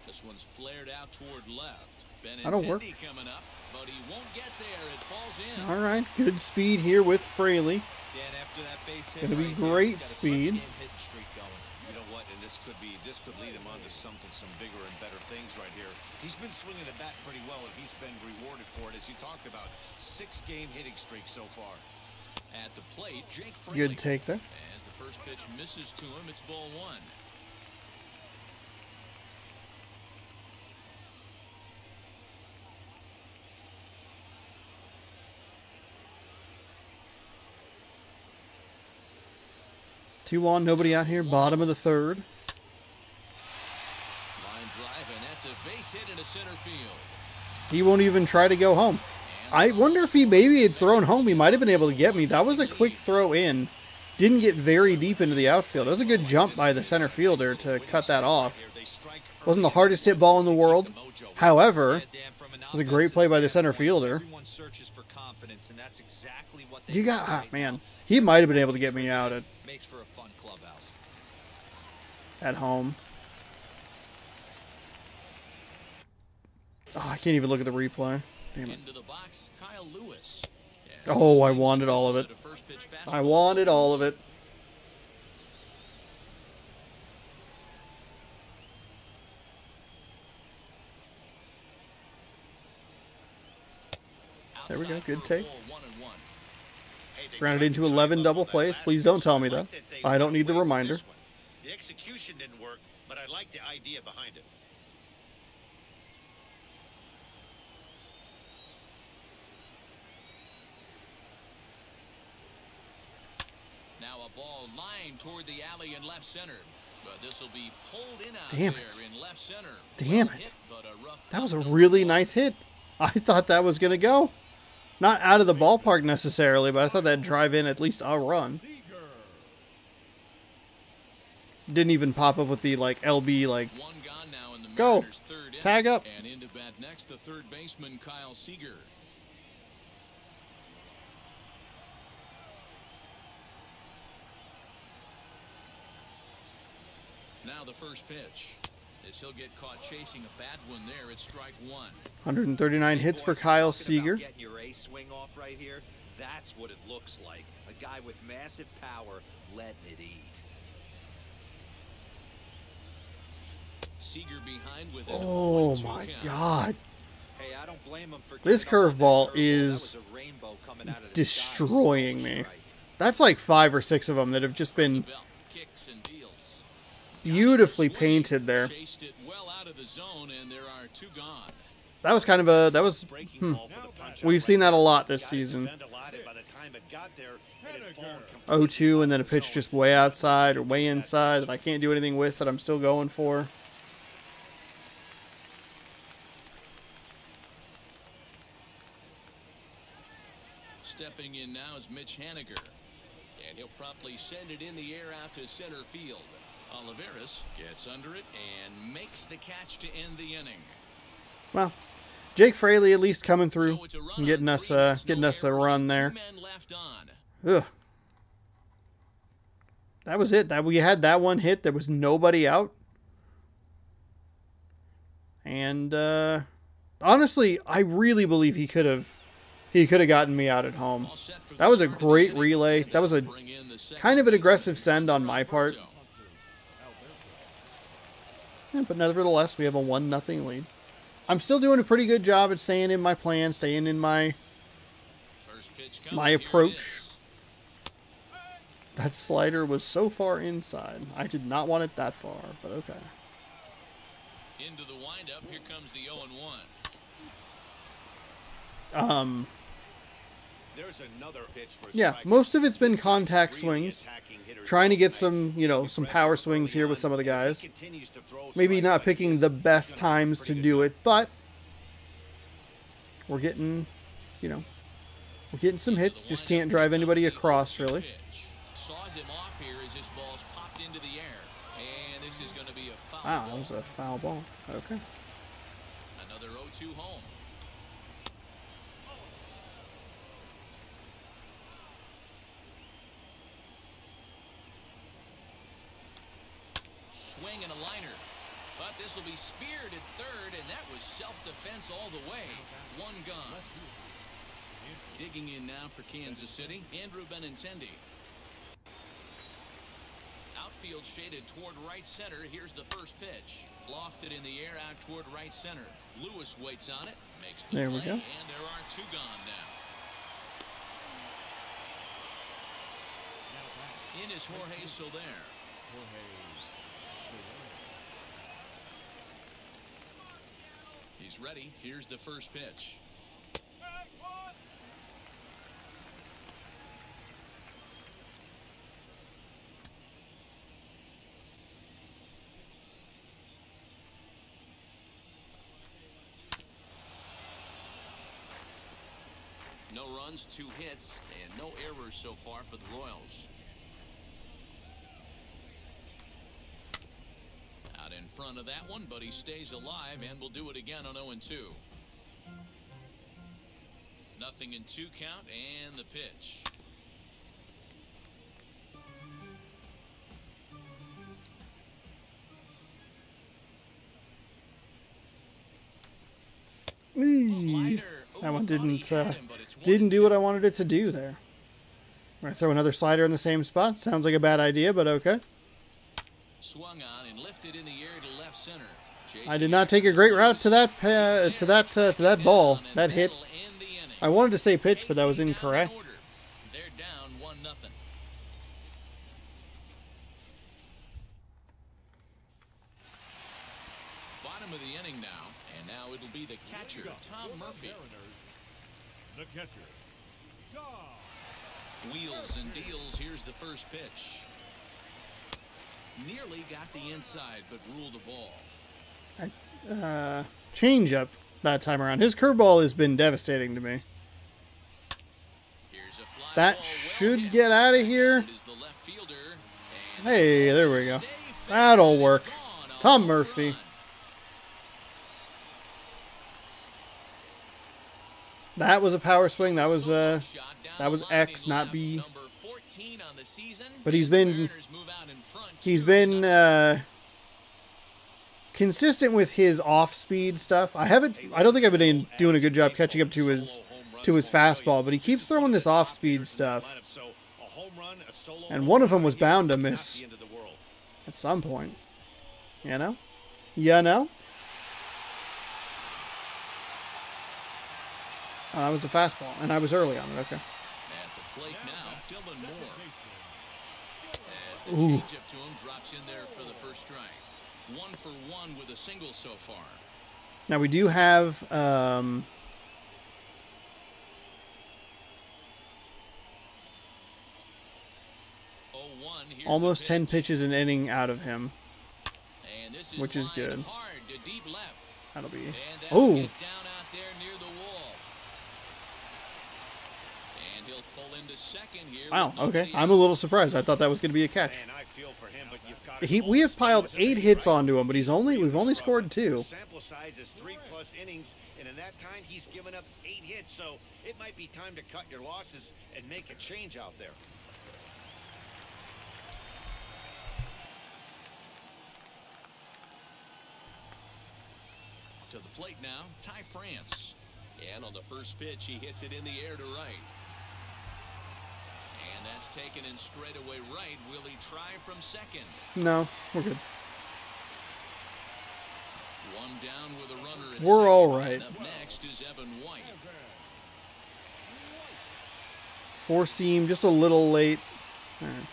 [SPEAKER 2] This one's flared out toward left.
[SPEAKER 1] That'll work.
[SPEAKER 2] Benintendi coming up, but he won't get there. It falls in.
[SPEAKER 1] All right, good speed here with Fraley.
[SPEAKER 4] Dan, after that base hit,
[SPEAKER 1] Gonna be
[SPEAKER 4] right there,
[SPEAKER 1] great
[SPEAKER 4] he's got a
[SPEAKER 1] speed.
[SPEAKER 4] 6-game hitting streak going.
[SPEAKER 3] You know what? And this could lead him on to some bigger and better things right here. He's been swinging the bat pretty well, and he's been rewarded for it, as you talked about. 6-game hitting streak so far.
[SPEAKER 2] At the plate, Jake Fraley.
[SPEAKER 1] Good take there.
[SPEAKER 2] As the first pitch misses to him, it's ball 1.
[SPEAKER 1] Two on, nobody out here. Bottom of the 3rd.
[SPEAKER 2] Line drive, and that's a base hit into center field.
[SPEAKER 1] He won't even try to go home. I wonder if he maybe had thrown home. He might have been able to get me. That was a quick throw in. Didn't get very deep into the outfield. That was a good jump by the center fielder to cut that off. Wasn't the hardest hit ball in the world. However, it was a great play by the center fielder.
[SPEAKER 4] Everyone searches for confidence, and that's exactly what they
[SPEAKER 1] You got,
[SPEAKER 4] do right
[SPEAKER 1] man,
[SPEAKER 4] now.
[SPEAKER 1] he might have been able to get me out
[SPEAKER 4] Makes for a fun clubhouse.
[SPEAKER 1] at home. Oh, I can't even look at the replay. Damn it.
[SPEAKER 2] Into the box, Kyle Lewis.
[SPEAKER 1] Oh, I wanted all of it. I wanted all of it. There we go. Good take. Grounded into 11 double plays. Please don't tell me that. I don't need the reminder.
[SPEAKER 3] The execution didn't work, but I like the idea behind it.
[SPEAKER 2] Now a ball lined toward the alley in left center. But this will be pulled in out
[SPEAKER 1] Damn
[SPEAKER 2] there
[SPEAKER 1] it.
[SPEAKER 2] in left center.
[SPEAKER 1] Damn
[SPEAKER 2] Well
[SPEAKER 1] it.
[SPEAKER 2] hit, but a rough
[SPEAKER 1] That was a
[SPEAKER 2] no
[SPEAKER 1] really
[SPEAKER 2] ball.
[SPEAKER 1] nice hit. I thought that was going to go. Not out of the ballpark necessarily, but I thought that'd drive in at least a run. Didn't even pop up with the like LB like
[SPEAKER 2] One gone now in the
[SPEAKER 1] Go.
[SPEAKER 2] Mariners' third inning.
[SPEAKER 1] Tag up.
[SPEAKER 2] And into bat next, the third baseman Kyle Seager. Now the first pitch. As he'll get caught chasing a bad one there, it's strike 1.
[SPEAKER 1] 139 hits for
[SPEAKER 4] Boys,
[SPEAKER 1] Kyle
[SPEAKER 4] talking about
[SPEAKER 1] Seager.
[SPEAKER 4] Getting your ace swing off right here. That's what it looks like. A guy with massive power letting it eat.
[SPEAKER 2] Seager behind with it.
[SPEAKER 1] Oh
[SPEAKER 2] 0-2
[SPEAKER 1] my
[SPEAKER 2] count.
[SPEAKER 1] God.
[SPEAKER 4] Hey, I don't blame him for
[SPEAKER 1] This
[SPEAKER 4] giving up on that
[SPEAKER 1] curveball
[SPEAKER 4] curveball.
[SPEAKER 1] is
[SPEAKER 4] That was a rainbow coming out of the
[SPEAKER 1] destroying
[SPEAKER 4] sky.
[SPEAKER 1] me.
[SPEAKER 4] Strike.
[SPEAKER 1] That's like 5 or 6 of them that have just been
[SPEAKER 2] Belt kicks and deals.
[SPEAKER 1] beautifully
[SPEAKER 2] Swing,
[SPEAKER 1] painted there.
[SPEAKER 2] Chased it well out of the zone, and there are 2 gone.
[SPEAKER 1] That was kind of a, that was,
[SPEAKER 3] Breaking ball for the punch-out
[SPEAKER 1] We've seen
[SPEAKER 3] right
[SPEAKER 1] that a
[SPEAKER 3] there.
[SPEAKER 1] lot this
[SPEAKER 3] Got it
[SPEAKER 1] season.
[SPEAKER 3] bent a lot, and by the time it got there, it had fallen completely
[SPEAKER 1] 0-2 and then a
[SPEAKER 3] off the
[SPEAKER 1] pitch
[SPEAKER 3] zone.
[SPEAKER 1] just way outside or way inside that I can't do anything with that I'm still going for.
[SPEAKER 2] Stepping in now is Mitch Haniger.
[SPEAKER 6] And he'll promptly send it in the air out to center field. Olivares gets under it and makes the catch to end the inning.
[SPEAKER 1] Well, Jake Fraley at least coming through
[SPEAKER 6] So it's a run
[SPEAKER 1] and getting
[SPEAKER 6] on
[SPEAKER 1] us
[SPEAKER 6] 3 hits,
[SPEAKER 1] getting
[SPEAKER 6] no
[SPEAKER 1] us a
[SPEAKER 6] errors,
[SPEAKER 1] run
[SPEAKER 6] and
[SPEAKER 1] there.
[SPEAKER 6] 2 men left on.
[SPEAKER 1] Ugh. That was it. That we had that one hit. There was nobody out. And honestly, I really believe he could have gotten me out at home.
[SPEAKER 6] All set for the
[SPEAKER 1] That was a
[SPEAKER 6] start of the
[SPEAKER 1] great
[SPEAKER 6] inning.
[SPEAKER 1] relay. That was a
[SPEAKER 6] Bring in the second
[SPEAKER 1] kind of an
[SPEAKER 6] baseman,
[SPEAKER 1] aggressive send on my part.
[SPEAKER 6] Alberto.
[SPEAKER 1] Yeah, but nevertheless, we have a 1-0 lead. I'm still doing a pretty good job at staying in my plan, staying in my
[SPEAKER 6] First pitch coming,
[SPEAKER 1] my
[SPEAKER 6] here it
[SPEAKER 1] approach.
[SPEAKER 6] is.
[SPEAKER 1] That slider was so far inside. I did not want it that far, but okay.
[SPEAKER 6] Into the windup, here comes the 0-1.
[SPEAKER 3] There's another pitch for a
[SPEAKER 1] Yeah,
[SPEAKER 3] strike.
[SPEAKER 1] most of it's been
[SPEAKER 3] This guy's
[SPEAKER 1] contact
[SPEAKER 3] really
[SPEAKER 1] swings.
[SPEAKER 3] attacking hitters
[SPEAKER 1] Trying to
[SPEAKER 3] well
[SPEAKER 1] get
[SPEAKER 3] tonight.
[SPEAKER 1] some, you know, some power swings here with some of the
[SPEAKER 3] If he
[SPEAKER 1] guys.
[SPEAKER 3] continues to throw
[SPEAKER 1] Maybe
[SPEAKER 3] strikes
[SPEAKER 1] not
[SPEAKER 3] like
[SPEAKER 1] picking
[SPEAKER 3] this,
[SPEAKER 1] the
[SPEAKER 3] he's
[SPEAKER 1] best
[SPEAKER 3] gonna have a
[SPEAKER 1] times to
[SPEAKER 3] pretty
[SPEAKER 1] do
[SPEAKER 3] good
[SPEAKER 1] it, but we're getting, you know, we're getting some hits. Just can't drive anybody across, really.
[SPEAKER 6] Pitch. Saws him off here as this ball's popped into the air. And this is going to be a foul
[SPEAKER 1] Wow, that
[SPEAKER 6] ball.
[SPEAKER 1] was a foul ball. Okay.
[SPEAKER 6] Another 0-2 home. Swing and a liner. But this will be speared at third, and that was self-defense all the way. One gone. Digging in now for Kansas City, Andrew Benintendi. Outfield shaded toward right center. Here's the first pitch. Lofted in the air out toward right center. Lewis waits on it. Makes the
[SPEAKER 1] There we
[SPEAKER 6] play,
[SPEAKER 1] go.
[SPEAKER 6] and there are 2 gone now. In is Jorge Soler. He's ready. Here's the first pitch. No runs, 2 hits, and no errors so far for the Royals. Out in front of that one, but he stays alive and will do it again on 0-2. Nothing in 2 count, and the pitch.
[SPEAKER 1] Eee.
[SPEAKER 6] Slider.
[SPEAKER 1] That one
[SPEAKER 6] Ooh, thought he
[SPEAKER 1] didn't
[SPEAKER 6] had him, but it's
[SPEAKER 1] didn't do
[SPEAKER 6] 1-2.
[SPEAKER 1] what I wanted it to do there. I'm gonna throw another slider in the same spot. Sounds like a bad idea, but okay.
[SPEAKER 6] Swung on and lifted in the air to left center.
[SPEAKER 1] I did not take a great route to that ball. That hit. I wanted to say pitch, but that was incorrect.
[SPEAKER 6] They're down 1-0. Bottom of the inning now, and now it'll be the catcher, Tom Murphy.
[SPEAKER 7] The catcher, Tom.
[SPEAKER 6] Wheels and deals. Here's the first pitch. Nearly got the inside, but ruled a ball.
[SPEAKER 1] Change up that time around. His curveball has been devastating to me.
[SPEAKER 6] Here's a fly
[SPEAKER 1] That
[SPEAKER 6] ball, well
[SPEAKER 1] should
[SPEAKER 6] hit.
[SPEAKER 1] get out of here.
[SPEAKER 6] It is the left fielder, and
[SPEAKER 1] Hey, there we go.
[SPEAKER 6] stay fair,
[SPEAKER 1] That'll
[SPEAKER 6] and it's
[SPEAKER 1] work.
[SPEAKER 6] gone. A
[SPEAKER 1] Tom
[SPEAKER 6] home
[SPEAKER 1] Murphy.
[SPEAKER 6] run.
[SPEAKER 1] That was a power swing. That was
[SPEAKER 6] Shot down
[SPEAKER 1] that was
[SPEAKER 6] the line,
[SPEAKER 1] X,
[SPEAKER 6] he
[SPEAKER 1] not
[SPEAKER 6] left.
[SPEAKER 1] B.
[SPEAKER 6] Number 14 on the season,
[SPEAKER 1] But he's
[SPEAKER 6] and
[SPEAKER 1] been-
[SPEAKER 6] the Mariners move out in front,
[SPEAKER 1] he's
[SPEAKER 6] 2-0.
[SPEAKER 1] been consistent with his off-speed stuff. I don't think I've been doing a good job catching up to his fastball, but he keeps throwing this off-speed stuff. And one of them was bound to miss at some point. You know? You know? That was a fastball, and I was early on it. Okay.
[SPEAKER 6] At the plate now, Dylan Moore. As the
[SPEAKER 1] Ooh.
[SPEAKER 6] changeup to him drops in there for the first strike. 1 for 1 with a single so far.
[SPEAKER 1] Now we do have
[SPEAKER 6] Here's
[SPEAKER 1] almost
[SPEAKER 6] the
[SPEAKER 1] 10
[SPEAKER 6] pitch.
[SPEAKER 1] pitches an inning out of him.
[SPEAKER 6] And this
[SPEAKER 1] which is
[SPEAKER 6] lined
[SPEAKER 1] good.
[SPEAKER 6] Hard to deep left.
[SPEAKER 1] That'll be.
[SPEAKER 6] And that'll
[SPEAKER 1] Oh,
[SPEAKER 6] get down out there near the wall. And And he'll pull into second here.
[SPEAKER 1] Wow, okay. I'm a little surprised. I thought that was going to be a catch.
[SPEAKER 3] Man, I feel for him, but you've got to
[SPEAKER 1] We have piled 8 hits onto him, but we've only scored 2.
[SPEAKER 3] The sample size is 3+ innings, and in that time he's given up 8 hits, so it might be time to cut your losses and make a change out there.
[SPEAKER 6] To the plate now, Ty France. And on the first pitch, he hits it in the air to right. And that's taken in straightaway right. Will he try from second?
[SPEAKER 1] No, we're good.
[SPEAKER 6] One down with a runner at
[SPEAKER 1] We're
[SPEAKER 6] second.
[SPEAKER 1] all right.
[SPEAKER 6] And up next is Evan White.
[SPEAKER 1] 4-seam, just a little late. All right.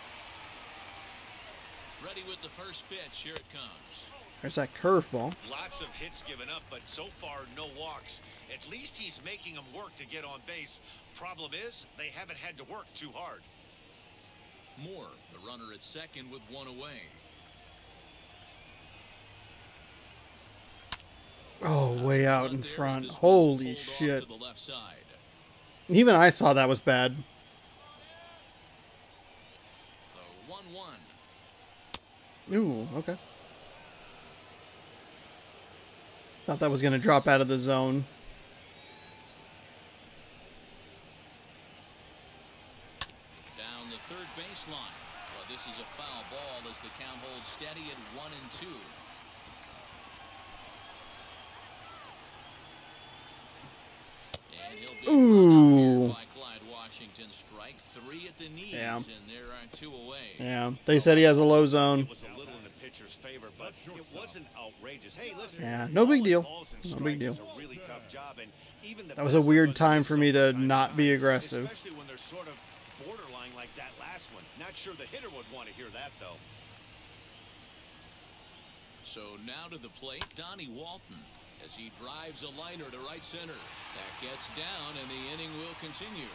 [SPEAKER 6] Ready with the first pitch. Here it comes.
[SPEAKER 1] There's that curveball.
[SPEAKER 3] Lots of hits given up, but so far no walks. At least he's making them work to get on base. Problem is, they haven't had to work too hard.
[SPEAKER 6] Moore, the runner at second with one away.
[SPEAKER 1] Oh, way out in
[SPEAKER 6] There as
[SPEAKER 1] front.
[SPEAKER 6] this one's
[SPEAKER 1] Holy
[SPEAKER 6] pulled off
[SPEAKER 1] shit.
[SPEAKER 6] to the left side.
[SPEAKER 1] Even I saw that was bad.
[SPEAKER 6] The 1-1.
[SPEAKER 1] Ooh, okay. Thought that was going to drop out of the zone.
[SPEAKER 6] Down the third baseline. Well, this is a foul ball as the count holds steady at 1-2. And he'll be
[SPEAKER 1] Ooh.
[SPEAKER 6] by Clyde Washington. Strike 3 at the knees,
[SPEAKER 1] Yeah.
[SPEAKER 6] and there are 2 away.
[SPEAKER 1] Yeah, they said he has a low zone.
[SPEAKER 3] It was a little in the pitcher's favor, but it wasn't outrageous. Hey, listen.
[SPEAKER 1] Yeah, no big deal.
[SPEAKER 3] Balls and
[SPEAKER 1] No
[SPEAKER 3] strikes
[SPEAKER 1] big deal.
[SPEAKER 3] is a really tough job, and even the
[SPEAKER 1] That was a
[SPEAKER 3] best
[SPEAKER 1] weird
[SPEAKER 3] of us
[SPEAKER 1] time
[SPEAKER 3] miss
[SPEAKER 1] for me to
[SPEAKER 3] from time
[SPEAKER 1] not be
[SPEAKER 3] time,
[SPEAKER 1] aggressive.
[SPEAKER 3] Especially when they're sort of borderline like that last one. Not sure the hitter would want to hear that, though.
[SPEAKER 6] So now to the plate, Donnie Walton, as he drives a liner to right center. That gets down, and the inning will continue.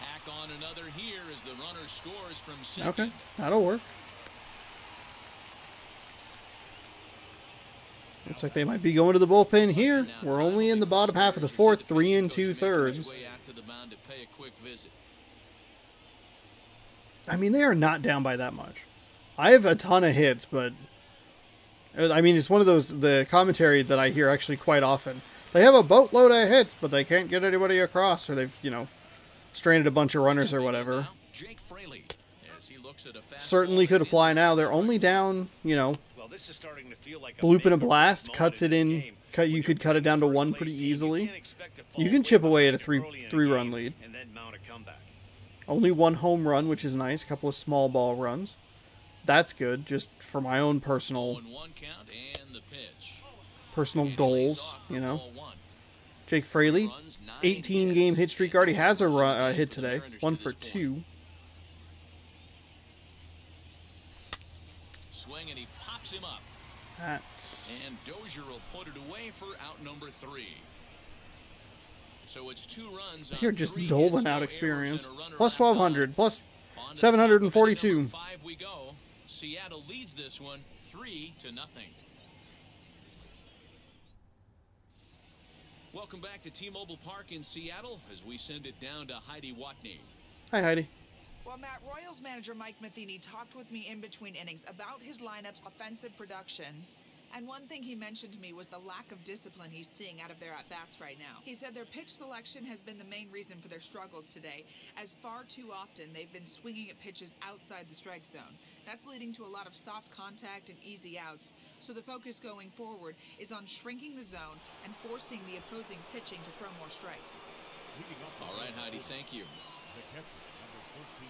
[SPEAKER 6] Tack on another here as the runner scores from second.
[SPEAKER 1] Okay, that'll work. Looks like they might be going to the bullpen here. We're only in the bottom half of the fourth, 3 2/3. I mean, they are not down by that much. I have a ton of hits, but I mean, it's one of those, the commentary that I hear actually quite often. They have a boatload of hits, but they can't get anybody across, or they've, stranded a bunch of runners or whatever.
[SPEAKER 6] Jake Fraley, as he looks at a
[SPEAKER 1] Certainly could apply now. They're only down,
[SPEAKER 3] Well, this is starting to feel like
[SPEAKER 1] bloop and a
[SPEAKER 3] make or
[SPEAKER 1] blast,
[SPEAKER 3] break
[SPEAKER 1] cuts it
[SPEAKER 3] moment
[SPEAKER 1] in.
[SPEAKER 3] this game.
[SPEAKER 1] You could cut it down to 1 pretty easily.
[SPEAKER 3] can't expect to fall
[SPEAKER 1] You can
[SPEAKER 3] way
[SPEAKER 1] chip away at a
[SPEAKER 3] behind early in a
[SPEAKER 1] three-run
[SPEAKER 3] game
[SPEAKER 1] lead.
[SPEAKER 3] and then mount a comeback.
[SPEAKER 1] Only 1 home run, which is nice. A couple of small ball runs. That's good, just for my own personal
[SPEAKER 6] 0-1 count and the pitch.
[SPEAKER 1] goals, Jake Fraley, 18-game hit streak, already has a hit today. 1 for 2.
[SPEAKER 6] Swing, and he pops him up. And Dozier will put it away for out number 3. So it's 2 runs on
[SPEAKER 1] You're just
[SPEAKER 6] 3
[SPEAKER 1] doling
[SPEAKER 6] hits,
[SPEAKER 1] out
[SPEAKER 6] no
[SPEAKER 1] experience.
[SPEAKER 6] errors, and a runner
[SPEAKER 1] Plus
[SPEAKER 6] left on.
[SPEAKER 1] 1,200, plus
[SPEAKER 6] On to the top of inning
[SPEAKER 1] 742.
[SPEAKER 6] number 5 we go. Seattle leads this one 3-0. Welcome back to T-Mobile Park in Seattle as we send it down to Heidi Watney.
[SPEAKER 1] Hi, Heidi.
[SPEAKER 5] Well, Matt, Royals manager Mike Matheny talked with me in between innings about his lineup's offensive production. And one thing he mentioned to me was the lack of discipline he's seeing out of their at-bats right now. He said their pitch selection has been the main reason for their struggles today, as far too often they've been swinging at pitches outside the strike zone. That's leading to a lot of soft contact and easy outs. So the focus going forward is on shrinking the zone and forcing the opposing pitching to throw more strikes.
[SPEAKER 6] All right, Heidi, thank you.
[SPEAKER 7] The catcher, number 14.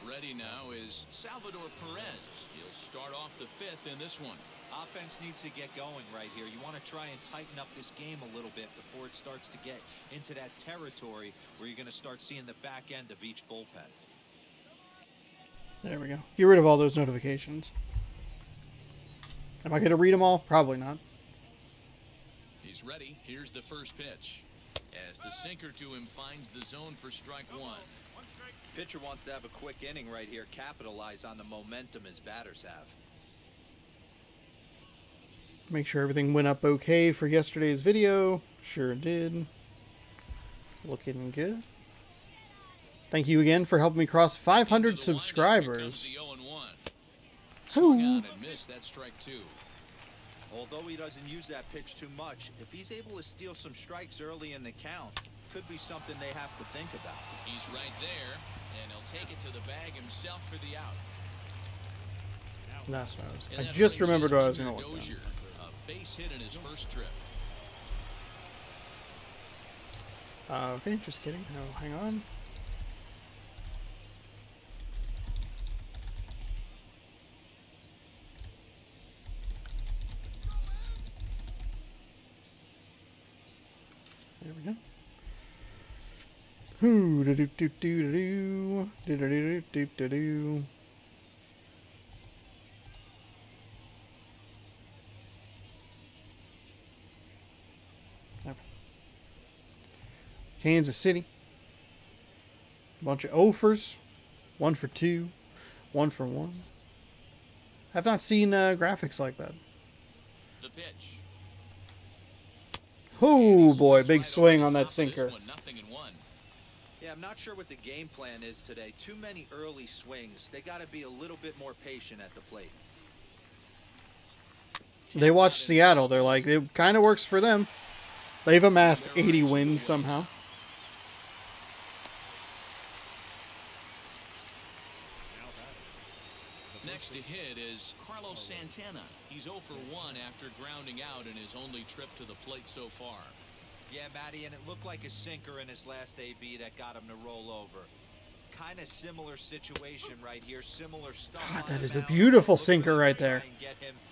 [SPEAKER 6] Ready now is Salvador Perez. He'll start off the 5th in this one.
[SPEAKER 4] Offense needs to get going right here. You want to try and tighten up this game a little bit before it starts to get into that territory where you're going to start seeing the back end of each bullpen.
[SPEAKER 1] There we go. Get rid of all those notifications. Am I going to read them all? Probably not.
[SPEAKER 6] He's ready. Here's the first pitch. As the sinker to him finds the zone for strike 1.
[SPEAKER 4] Pitcher wants to have a quick inning right here, capitalize on the momentum his batters have.
[SPEAKER 1] Make sure everything went up okay for yesterday's video. Sure did. Looking good. Thank you again for helping me cross 500 subscribers.
[SPEAKER 2] Swung out and missed. That strike 2.
[SPEAKER 4] Although he doesn't use that pitch too much, if he's able to steal some strikes early in the count, could be something they have to think about.
[SPEAKER 2] He's right there, and he'll take it to the bag himself for the out.
[SPEAKER 1] That's what I was.
[SPEAKER 2] And
[SPEAKER 1] I
[SPEAKER 2] that
[SPEAKER 1] just
[SPEAKER 2] brings
[SPEAKER 1] remembered
[SPEAKER 2] in
[SPEAKER 1] what I was going to
[SPEAKER 2] Hunter
[SPEAKER 1] look at.
[SPEAKER 2] Dozier, a base hit in his first trip.
[SPEAKER 1] Okay, just kidding. No, hang on. There we go. Hoo do do do do do do do do do do. Kansas City. A bunch of offers. 1 for 2. 1 for 1. I've not seen graphics like that.
[SPEAKER 2] The pitch.
[SPEAKER 1] Oh boy, big swing on that sinker.
[SPEAKER 4] Yeah, I'm not sure what the game plan is today. Too many early swings. They got to be a little bit more patient at the plate.
[SPEAKER 1] They watch Seattle. They're like, it kind of works for them. They've amassed 80 wins somehow.
[SPEAKER 2] Next to hit is Carlos Santana. He's 0 for 1 after grounding out in his only trip to the plate so far.
[SPEAKER 4] Yeah, Matty, and it looked like a sinker in his last AB that got him to roll over. Kind of similar situation right here. Similar stuff.
[SPEAKER 1] God, that is a beautiful sinker right there.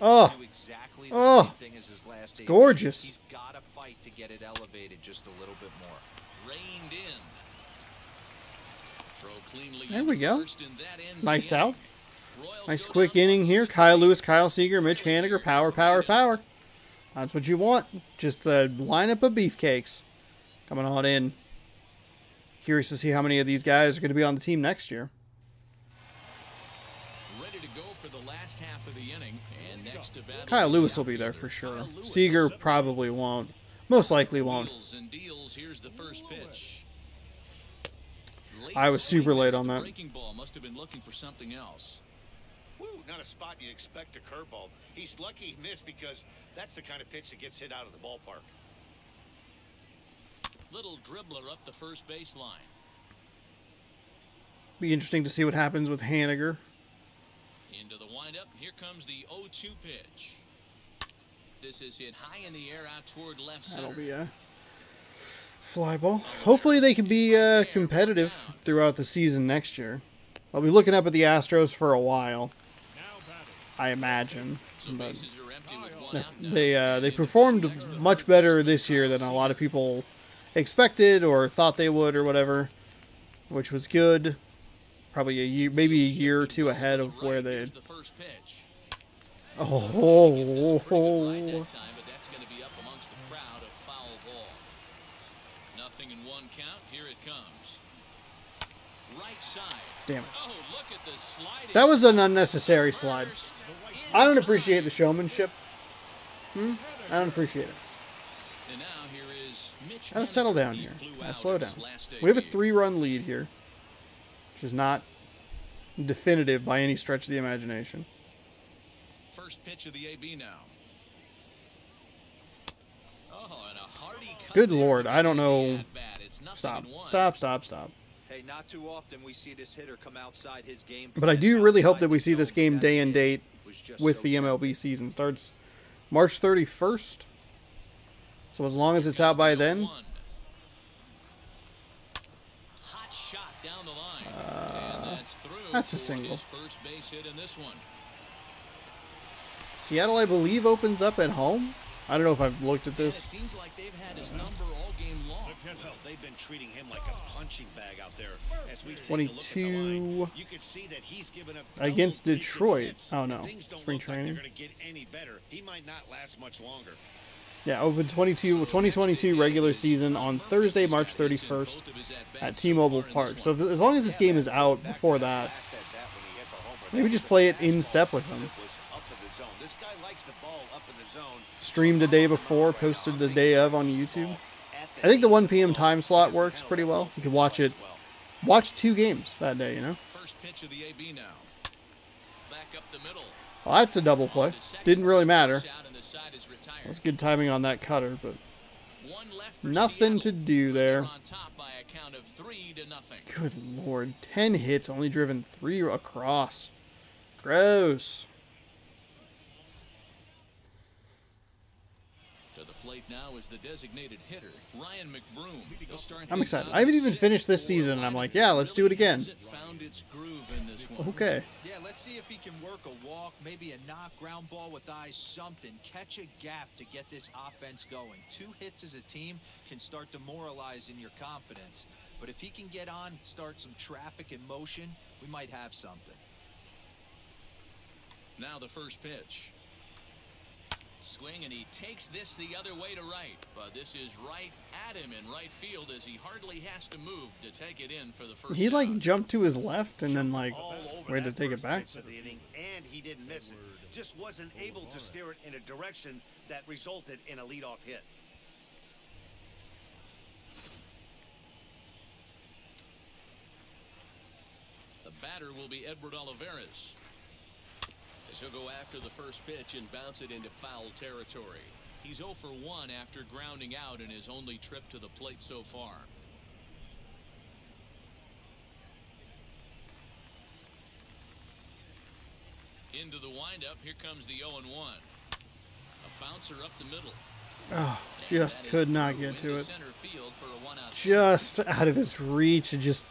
[SPEAKER 1] Oh,
[SPEAKER 4] exactly
[SPEAKER 1] oh,
[SPEAKER 4] thing as his last
[SPEAKER 1] gorgeous.
[SPEAKER 4] He's got to fight to get it elevated just a little bit more.
[SPEAKER 2] Reined in. Throw cleanly.
[SPEAKER 1] There we go. Nice out.
[SPEAKER 2] Royals
[SPEAKER 1] Nice
[SPEAKER 2] go
[SPEAKER 1] quick
[SPEAKER 2] down
[SPEAKER 1] inning
[SPEAKER 2] 1-0.
[SPEAKER 1] here. Kyle Lewis, Kyle Seager, Mitch Haniger. Power, power, power. That's what you want. Just the lineup of beefcakes coming on in. Curious to see how many of these guys are going to be on the team next year.
[SPEAKER 2] Ready to go for the last half of the inning. And next to battle
[SPEAKER 1] Kyle
[SPEAKER 2] the
[SPEAKER 1] Lewis will be there
[SPEAKER 2] outfielder,
[SPEAKER 1] for sure.
[SPEAKER 2] Kyle Lewis.
[SPEAKER 1] Seager probably won't. Most likely won't.
[SPEAKER 2] Wheels and deals. Here's the first pitch. Late
[SPEAKER 1] I was super
[SPEAKER 2] swing,
[SPEAKER 1] late
[SPEAKER 2] but
[SPEAKER 1] on
[SPEAKER 2] the
[SPEAKER 1] that.
[SPEAKER 2] breaking ball must have been looking for something else.
[SPEAKER 3] Woo, not a spot you'd expect a curveball. He's lucky he missed because that's the kind of pitch that gets hit out of the ballpark.
[SPEAKER 2] Little dribbler up the first baseline.
[SPEAKER 1] Be interesting to see what happens with Haniger.
[SPEAKER 2] Into the windup. Here comes the 0-2 pitch. This is hit high in the air out toward left center.
[SPEAKER 1] That'll be a fly ball. Hopefully they can be competitive throughout the season next year. I'll be looking up at the Astros for a while, I imagine.
[SPEAKER 2] So
[SPEAKER 1] But
[SPEAKER 2] bases are empty with one out now.
[SPEAKER 1] they performed much better this year than a lot of people expected or thought they would or whatever, which was good. Probably a year, maybe a year or two ahead of where they.
[SPEAKER 2] Here's the first pitch.
[SPEAKER 1] Oh,
[SPEAKER 2] Gives us a pretty good line that time, but that's going to be up amongst the crowd, a foul ball. Nothing in one count. Here it comes. Right side.
[SPEAKER 1] damn it.
[SPEAKER 2] Oh, look at the sliding.
[SPEAKER 1] That was an unnecessary slide.
[SPEAKER 2] First,
[SPEAKER 1] I don't
[SPEAKER 2] in
[SPEAKER 1] appreciate
[SPEAKER 2] time.
[SPEAKER 1] the showmanship. I don't appreciate it.
[SPEAKER 2] And now here is Mitch
[SPEAKER 1] Gotta settle
[SPEAKER 2] Haniger.
[SPEAKER 1] down
[SPEAKER 2] He
[SPEAKER 1] here.
[SPEAKER 2] flew
[SPEAKER 1] Gotta
[SPEAKER 2] out
[SPEAKER 1] slow
[SPEAKER 2] in
[SPEAKER 1] down.
[SPEAKER 2] his last
[SPEAKER 1] We have a
[SPEAKER 2] debut.
[SPEAKER 1] 3-run lead here, which is not definitive by any stretch of the imagination.
[SPEAKER 2] First pitch of the AB now. Oh, and a hearty cut
[SPEAKER 1] Good
[SPEAKER 2] there
[SPEAKER 1] Lord,
[SPEAKER 2] to
[SPEAKER 1] I don't
[SPEAKER 2] begin the
[SPEAKER 1] know.
[SPEAKER 2] at-bat. It's nothing
[SPEAKER 1] Stop.
[SPEAKER 2] in one.
[SPEAKER 1] Stop, stop, stop.
[SPEAKER 4] Hey, not too often we see this hitter come outside his game.
[SPEAKER 1] But I
[SPEAKER 4] plan,
[SPEAKER 1] do really hope
[SPEAKER 4] outside
[SPEAKER 1] that we
[SPEAKER 4] the
[SPEAKER 1] see this
[SPEAKER 4] zone
[SPEAKER 1] game
[SPEAKER 4] that
[SPEAKER 1] day
[SPEAKER 4] he
[SPEAKER 1] and
[SPEAKER 4] is.
[SPEAKER 1] date
[SPEAKER 4] Was just
[SPEAKER 1] with
[SPEAKER 4] so
[SPEAKER 1] the
[SPEAKER 4] tempting.
[SPEAKER 1] MLB season. Starts March 31st. So as long as it's out by then,
[SPEAKER 2] Hot shot down the line. And that's through
[SPEAKER 1] that's a
[SPEAKER 2] for
[SPEAKER 1] single.
[SPEAKER 2] his first base hit in this one.
[SPEAKER 1] Seattle, I believe, opens up at home. I don't know if I've looked at
[SPEAKER 2] And it
[SPEAKER 1] this.
[SPEAKER 2] seems like they've had his number all game long.
[SPEAKER 3] Well, they've been treating him like a punching bag out there. As we take a look at the
[SPEAKER 1] 22
[SPEAKER 3] line, you can see that he's given up
[SPEAKER 1] against
[SPEAKER 3] double-digit
[SPEAKER 1] Detroit.
[SPEAKER 3] hits.
[SPEAKER 1] Oh, no.
[SPEAKER 3] And things don't
[SPEAKER 1] Spring
[SPEAKER 3] look like
[SPEAKER 1] training.
[SPEAKER 3] they're going to get any better. He might not last much longer.
[SPEAKER 1] Yeah, open 2022 regular season on Thursday, March 31st at T-Mobile Park. So as long as this game is out before that, maybe just play it in step with them.
[SPEAKER 3] This guy likes the ball up in the zone.
[SPEAKER 1] Streamed the day before, posted the day of on YouTube. I think the 1 p.m. time slot works pretty well. You can watch it watched 2 games that day, you know.
[SPEAKER 6] First pitch of the AB now. Back up the middle.
[SPEAKER 1] Well, that's a double play. Didn't really matter.
[SPEAKER 6] Out and the side is retired.
[SPEAKER 1] That's good timing on that cutter, but
[SPEAKER 6] One left for
[SPEAKER 1] nothing to
[SPEAKER 6] Seattle.
[SPEAKER 1] do there.
[SPEAKER 6] They're on top by a count of 3-0.
[SPEAKER 1] Good lord. 10 hits, only driven 3 across. Gross.
[SPEAKER 6] To the plate now is the designated hitter, Ryan McBroom. He'll start
[SPEAKER 1] I'm
[SPEAKER 6] things
[SPEAKER 1] excited.
[SPEAKER 6] out
[SPEAKER 1] I haven't
[SPEAKER 6] at
[SPEAKER 1] even finished this
[SPEAKER 6] 6-4
[SPEAKER 1] season, and I'm like,
[SPEAKER 6] lineup.
[SPEAKER 1] yeah, let's do it again.
[SPEAKER 6] Hasn't found its groove in this one.
[SPEAKER 1] Okay.
[SPEAKER 4] Yeah, let's see if he can work a walk, maybe a knock, ground ball with eyes, something. Catch a gap to get this offense going. 2 hits as a team can start demoralizing your confidence. But if he can get on, start some traffic in motion, we might have something.
[SPEAKER 6] Now the first pitch. Swing, and he takes this the other way to right. But this is right at him in right field as he hardly has to move to take it in for the first
[SPEAKER 1] He like
[SPEAKER 6] out.
[SPEAKER 1] jumped to his left and then like
[SPEAKER 3] All over
[SPEAKER 1] waited to
[SPEAKER 3] that
[SPEAKER 1] take it
[SPEAKER 3] first
[SPEAKER 1] back.
[SPEAKER 3] pitch of the inning, and he didn't miss it. Just wasn't able to steer it in a direction that resulted in a leadoff hit.
[SPEAKER 6] The batter will be Edward Olivares. As he'll go after the first pitch and bounce it into foul territory. He's 0 for 1 after grounding out in his only trip to the plate so far. Into the windup, here comes the 0-1. A bouncer up the middle.
[SPEAKER 1] Oh,
[SPEAKER 6] And
[SPEAKER 1] just
[SPEAKER 6] that is
[SPEAKER 1] could not
[SPEAKER 6] through
[SPEAKER 1] get to
[SPEAKER 6] into
[SPEAKER 1] it.
[SPEAKER 6] center field for a 1-out.
[SPEAKER 1] Just out of his reach. It just,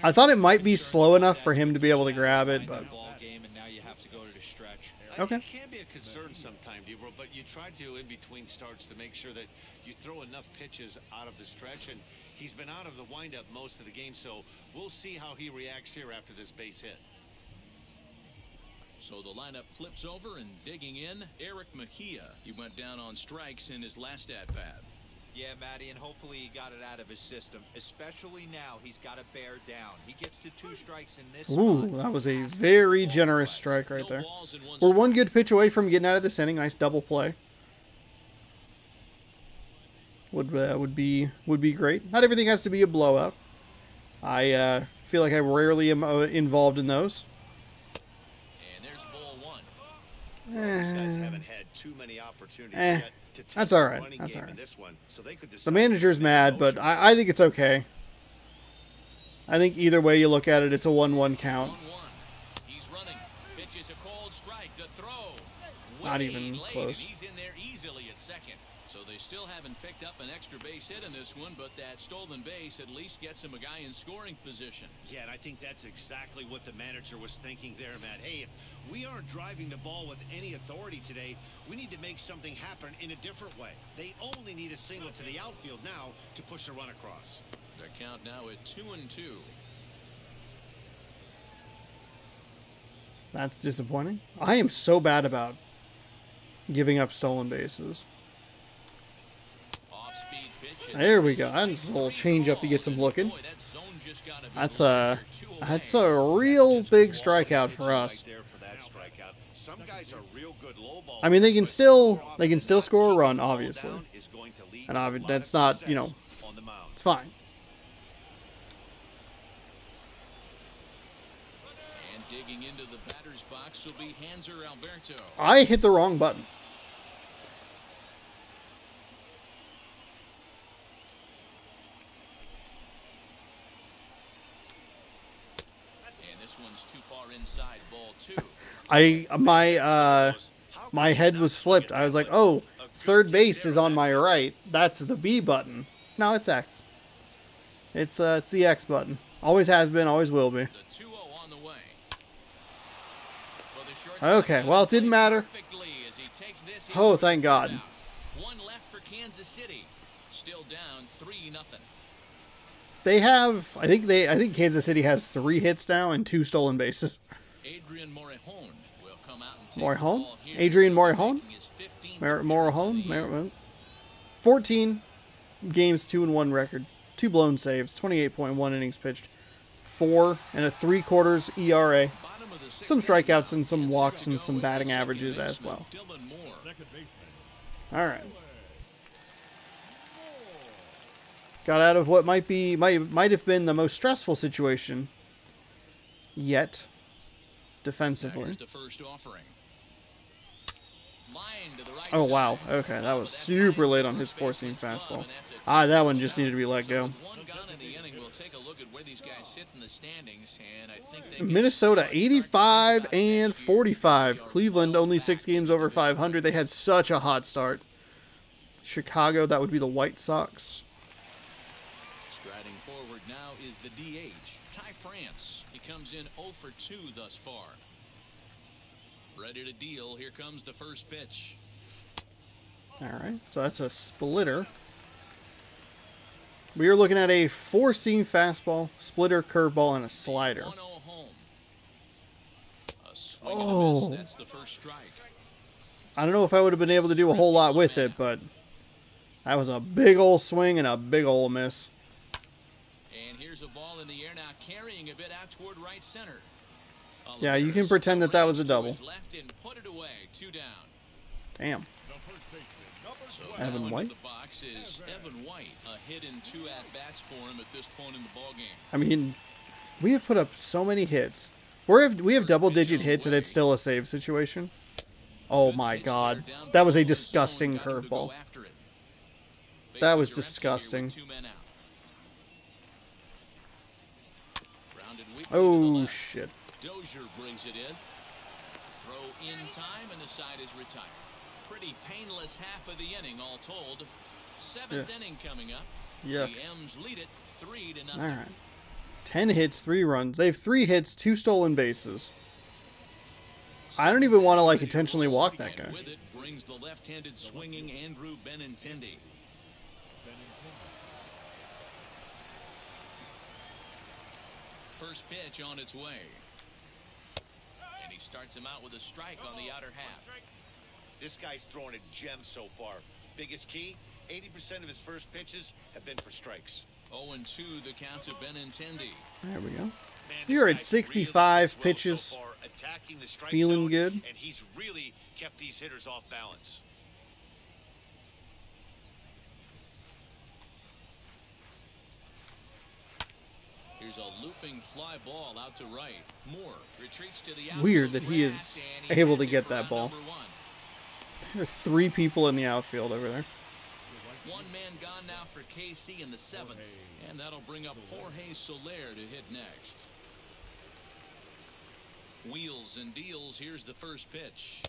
[SPEAKER 1] I thought it might be slow enough for him to be able to grab it, but
[SPEAKER 4] Ball game, and now you have to go to the stretch.
[SPEAKER 1] Okay.
[SPEAKER 3] It can be a concern sometimes, Debro, but you try to, in between starts, to make sure that you throw enough pitches out of the stretch, and he's been out of the windup most of the game, so we'll see how he reacts here after this base hit.
[SPEAKER 6] So the lineup flips over, and digging in, Eric Mejia. He went down on strikes in his last at-bat.
[SPEAKER 4] Yeah, Matty, and hopefully he got it out of his system. Especially now, he's got to bear down. He gets the 2 strikes in this
[SPEAKER 1] ooh,
[SPEAKER 4] spot.
[SPEAKER 1] that was a very generous strike right
[SPEAKER 6] No
[SPEAKER 1] there.
[SPEAKER 6] balls and one
[SPEAKER 1] We're
[SPEAKER 6] strike.
[SPEAKER 1] one good pitch away from getting out of this inning. Nice double play. Would be great. Not everything has to be a blowout. I feel like I rarely am involved in those.
[SPEAKER 6] And there's ball 1.
[SPEAKER 3] These guys haven't had too many opportunities
[SPEAKER 1] Eh,
[SPEAKER 3] yet to take
[SPEAKER 1] that's all
[SPEAKER 3] the
[SPEAKER 1] right,
[SPEAKER 3] running
[SPEAKER 1] that's
[SPEAKER 3] game
[SPEAKER 1] all
[SPEAKER 3] in
[SPEAKER 1] right.
[SPEAKER 3] this one, so they could
[SPEAKER 1] The
[SPEAKER 3] decide
[SPEAKER 1] manager's
[SPEAKER 3] to make
[SPEAKER 1] mad,
[SPEAKER 3] a
[SPEAKER 1] but
[SPEAKER 3] motion.
[SPEAKER 1] I think it's okay. I think either way you look at it, it's a 1-1 count.
[SPEAKER 6] 1-1. He's running. Pitch is a cold strike. The throw.
[SPEAKER 1] Not
[SPEAKER 6] Way
[SPEAKER 1] even
[SPEAKER 6] late,
[SPEAKER 1] close.
[SPEAKER 6] And he's in there easily at second. So they still haven't picked up an extra base hit in this one, but that stolen base at least gets him a guy in scoring position.
[SPEAKER 3] Yeah, and I think that's exactly what the manager was thinking there, Matt. Hey, if we aren't driving the ball with any authority today, we need to make something happen in a different way. They only need a single to the outfield now to push a run across.
[SPEAKER 6] The count now at 2-2.
[SPEAKER 1] That's disappointing. I am so bad about giving up stolen bases.
[SPEAKER 6] Off-speed pitch. and
[SPEAKER 1] There we go. That's a little change up to get some looking.
[SPEAKER 6] Boy, that zone just gotta be
[SPEAKER 1] That's
[SPEAKER 6] larger.
[SPEAKER 1] a
[SPEAKER 6] 2
[SPEAKER 1] that's
[SPEAKER 6] away.
[SPEAKER 1] a real
[SPEAKER 3] Just
[SPEAKER 1] big
[SPEAKER 3] quality
[SPEAKER 1] strikeout
[SPEAKER 3] pitching
[SPEAKER 1] for us.
[SPEAKER 3] right there for that strikeout. Some guys are real good low ball
[SPEAKER 1] I mean, they can
[SPEAKER 3] but
[SPEAKER 1] still
[SPEAKER 3] more
[SPEAKER 1] they can
[SPEAKER 3] often
[SPEAKER 1] still
[SPEAKER 3] than not,
[SPEAKER 1] score a
[SPEAKER 3] keeping
[SPEAKER 1] run,
[SPEAKER 3] the ball
[SPEAKER 1] obviously,
[SPEAKER 3] down is going to lead
[SPEAKER 1] and
[SPEAKER 3] to a lot
[SPEAKER 1] that's
[SPEAKER 3] of
[SPEAKER 1] not, you know,
[SPEAKER 3] success on the mound.
[SPEAKER 1] it's fine.
[SPEAKER 6] And digging into the batter's box will be Hanser Alberto.
[SPEAKER 1] I hit the wrong button.
[SPEAKER 6] And this one's too far inside, ball 2.
[SPEAKER 1] My head was flipped. I was like, oh, third base is on my right. That's the B button. No, it's X. It's the X button. Always has been, always will be.
[SPEAKER 6] The 2-0 on the way. Well, the shortstop
[SPEAKER 1] Okay, well, it didn't matter.
[SPEAKER 6] perfectly as he takes this in
[SPEAKER 1] Oh,
[SPEAKER 6] for the
[SPEAKER 1] thank
[SPEAKER 6] third
[SPEAKER 1] God.
[SPEAKER 6] out. One left for Kansas City. Still down 3-0.
[SPEAKER 1] They have, I think Kansas City has 3 hits now and 2 stolen bases.
[SPEAKER 6] Adrian Morejon will come out and take
[SPEAKER 1] Morejon?
[SPEAKER 6] the ball here.
[SPEAKER 1] Adrian
[SPEAKER 6] So
[SPEAKER 1] Morejon?
[SPEAKER 6] making his 15th appearance of the year.
[SPEAKER 1] Morejon? 14 games, 2-1 record, 2 blown saves, 28.1 innings pitched, 4 3/4 ERA.
[SPEAKER 6] Bottom of the 6th
[SPEAKER 1] Some
[SPEAKER 6] inning
[SPEAKER 1] strikeouts
[SPEAKER 6] now.
[SPEAKER 1] and some
[SPEAKER 6] Gets
[SPEAKER 1] walks
[SPEAKER 6] to
[SPEAKER 1] and
[SPEAKER 6] go
[SPEAKER 1] some
[SPEAKER 6] is
[SPEAKER 1] batting
[SPEAKER 6] the second
[SPEAKER 1] averages as
[SPEAKER 6] baseman,
[SPEAKER 1] well.
[SPEAKER 6] Dylan Moore.
[SPEAKER 7] Second baseman.
[SPEAKER 1] All right. Got out of what might have been the most stressful situation yet defensively.
[SPEAKER 6] Here's the first offering. Line to the right
[SPEAKER 1] Oh
[SPEAKER 6] side.
[SPEAKER 1] wow. Okay, that was super late on his four-seam fastball. Ah, that one just needed to be let go.
[SPEAKER 6] With one gone in the inning, we'll take a look at where these guys sit in the standings, and I think they
[SPEAKER 1] Minnesota 85 and 45. Cleveland only 6 games over 500. They had such a hot start. Chicago, that would be the White Sox.
[SPEAKER 6] Striding forward now is the DH, Ty France. He comes in 0 for 2 thus far. Ready to deal. Here comes the first pitch.
[SPEAKER 1] All right, so that's a splitter. We are looking at a 4-seam fastball, splitter, curveball, and a slider.
[SPEAKER 6] 1-0 home. A swing
[SPEAKER 1] Oh.
[SPEAKER 6] and a miss. That's the first strike.
[SPEAKER 1] I don't know if I would have been able to do a whole lot with it, but that was a big old swing and a big old miss.
[SPEAKER 6] And here's a ball in the air now, carrying a bit out toward right center.
[SPEAKER 1] Yeah, you can pretend that that was a double.
[SPEAKER 6] Left and put it away. 2 down.
[SPEAKER 1] Damn.
[SPEAKER 7] The first baseman, number
[SPEAKER 6] So
[SPEAKER 7] 12.
[SPEAKER 6] now
[SPEAKER 1] Evan
[SPEAKER 6] into
[SPEAKER 1] White?
[SPEAKER 6] the box is Evan White. A hit in 2 at-bats for him at this point in the ballgame.
[SPEAKER 1] I mean, we have put up so many hits. We have double-digit hits, and it's still a save situation. Oh my God, that was a disgusting curveball. That was disgusting. Oh shit.
[SPEAKER 6] Dozier brings it in. Throw in time, and the side is retired. Pretty painless half of the inning, all told. 7th inning coming up.
[SPEAKER 1] Yuck.
[SPEAKER 6] The M's lead it 3-0.
[SPEAKER 1] All right. 10 hits, 3 runs. They have 3 hits, 2 stolen bases. I don't even want to like intentionally walk that guy.
[SPEAKER 6] And with it brings the left-handed swinging Andrew Benintendi. First pitch on its way. And he starts him out with a strike on the outer half.
[SPEAKER 3] This guy's throwing a gem so far. Biggest key, 80% of his first pitches have been for strikes.
[SPEAKER 6] 0-2 the count to Benintendi.
[SPEAKER 1] There we go.
[SPEAKER 3] Man,
[SPEAKER 1] You're
[SPEAKER 3] this
[SPEAKER 1] at
[SPEAKER 3] guy
[SPEAKER 1] 65
[SPEAKER 3] really
[SPEAKER 1] pitches.
[SPEAKER 3] so far, attacking the strike
[SPEAKER 1] Feeling
[SPEAKER 3] zone,
[SPEAKER 1] good.
[SPEAKER 3] and he's really kept these hitters off balance.
[SPEAKER 6] Here's a looping fly ball out to right. Moore retreats to the outfield.
[SPEAKER 1] Weird that he is
[SPEAKER 6] grass, and
[SPEAKER 1] able
[SPEAKER 6] has
[SPEAKER 1] to
[SPEAKER 6] it
[SPEAKER 1] get
[SPEAKER 6] for
[SPEAKER 1] that
[SPEAKER 6] out
[SPEAKER 1] ball.
[SPEAKER 6] number 1.
[SPEAKER 1] There are 3 people in the outfield over there.
[SPEAKER 6] 1 man gone now for KC in the 7th. And that'll bring up Jorge Soler to hit next. Wheels and deals. Here's the first pitch.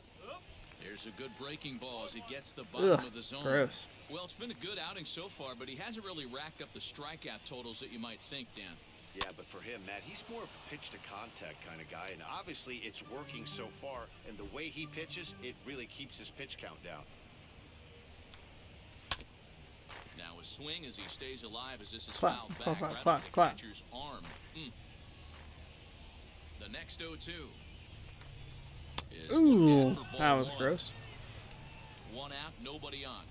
[SPEAKER 6] There's a good breaking ball as he gets the bottom
[SPEAKER 1] Ugh,
[SPEAKER 6] of the zone.
[SPEAKER 1] gross.
[SPEAKER 6] Well, it's been a good outing so far, but he hasn't really racked up the strikeout totals that you might think, Dan.
[SPEAKER 3] Yeah, but for him, Matt, he's more of a pitch-to-contact kind of guy, and obviously it's working so far, and the way he pitches, it really keeps his pitch count down.
[SPEAKER 6] Now a swing as he stays alive as this is
[SPEAKER 1] Clap,
[SPEAKER 6] fouled
[SPEAKER 1] clap,
[SPEAKER 6] back
[SPEAKER 1] clap,
[SPEAKER 6] right
[SPEAKER 1] clap,
[SPEAKER 6] off the
[SPEAKER 1] clap.
[SPEAKER 6] catcher's arm. The next 0-2. is looked
[SPEAKER 1] Ooh,
[SPEAKER 6] at for ball
[SPEAKER 1] that was
[SPEAKER 6] 1.
[SPEAKER 1] gross.
[SPEAKER 6] 1 out, nobody on.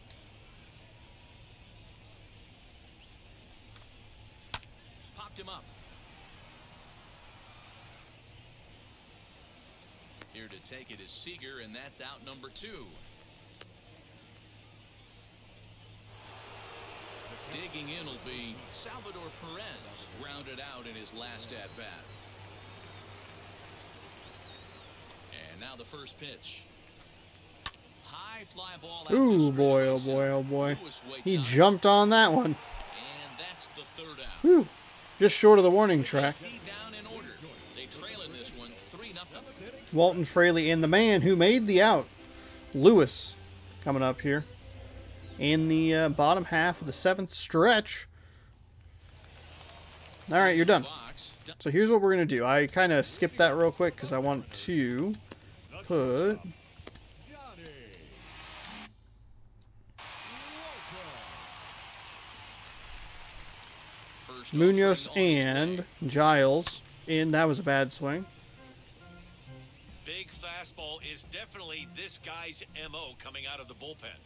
[SPEAKER 6] Popped him up. Here to take it is Seager, and that's out number 2. Digging in will be Salvador Perez, grounded out in his last at-bat. And now the first pitch. High fly ball out to
[SPEAKER 1] Ooh,
[SPEAKER 6] straight
[SPEAKER 1] boy,
[SPEAKER 6] right
[SPEAKER 1] oh boy,
[SPEAKER 6] center.
[SPEAKER 1] oh boy.
[SPEAKER 6] Lewis waits
[SPEAKER 1] He
[SPEAKER 6] on it,
[SPEAKER 1] jumped on that one.
[SPEAKER 6] and that's the 3rd out.
[SPEAKER 1] Whew. Just short of the warning track.
[SPEAKER 6] KC down in order. They trail in this one 3-0.
[SPEAKER 1] Walton Fraley and the man who made the out, Lewis, coming up here in the bottom half of the 7th stretch. All right, you're done. So here's what we're going to do. I kind of skipped that real quick because I want to put Munoz and Giles in. That was a bad swing.
[SPEAKER 3] Big fastball is definitely this guy's MO coming out of the bullpen.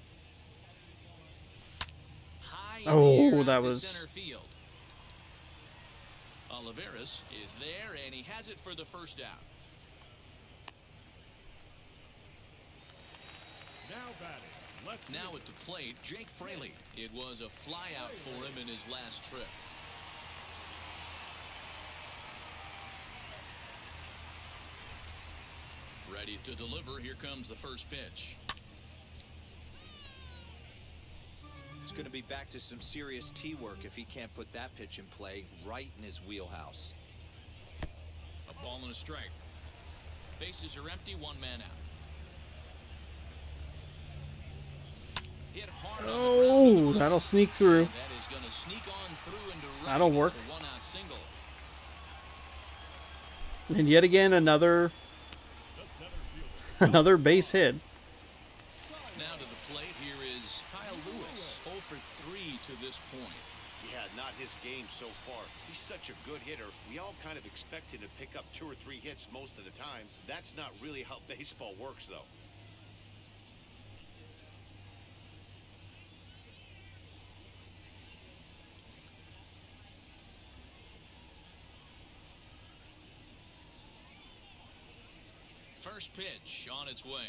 [SPEAKER 6] High in
[SPEAKER 1] Oh,
[SPEAKER 6] the air
[SPEAKER 1] that
[SPEAKER 6] out to
[SPEAKER 1] was-
[SPEAKER 6] center field. Olivares is there, and he has it for the first out.
[SPEAKER 7] Now batting,
[SPEAKER 6] Now at the plate, Jake Fraley. It was a flyout for him in his last trip. Ready to deliver. Here comes the first pitch.
[SPEAKER 4] It's going to be back to some serious tee work if he can't put that pitch in play right in his wheelhouse.
[SPEAKER 6] A ball and a strike. Bases are empty, one man out. Hit hard.
[SPEAKER 1] Oh, that'll sneak through.
[SPEAKER 6] That is going to sneak on through into right.
[SPEAKER 1] That'll work.
[SPEAKER 6] It's a one-out single.
[SPEAKER 1] And yet again, another base hit.
[SPEAKER 6] Now to the plate, here is Kyle Lewis. 0 for 3 to this point.
[SPEAKER 3] Yeah, not his game so far. He's such a good hitter. We all kind of expect him to pick up 2 or 3 hits most of the time. That's not really how baseball works, though.
[SPEAKER 6] First pitch on its way.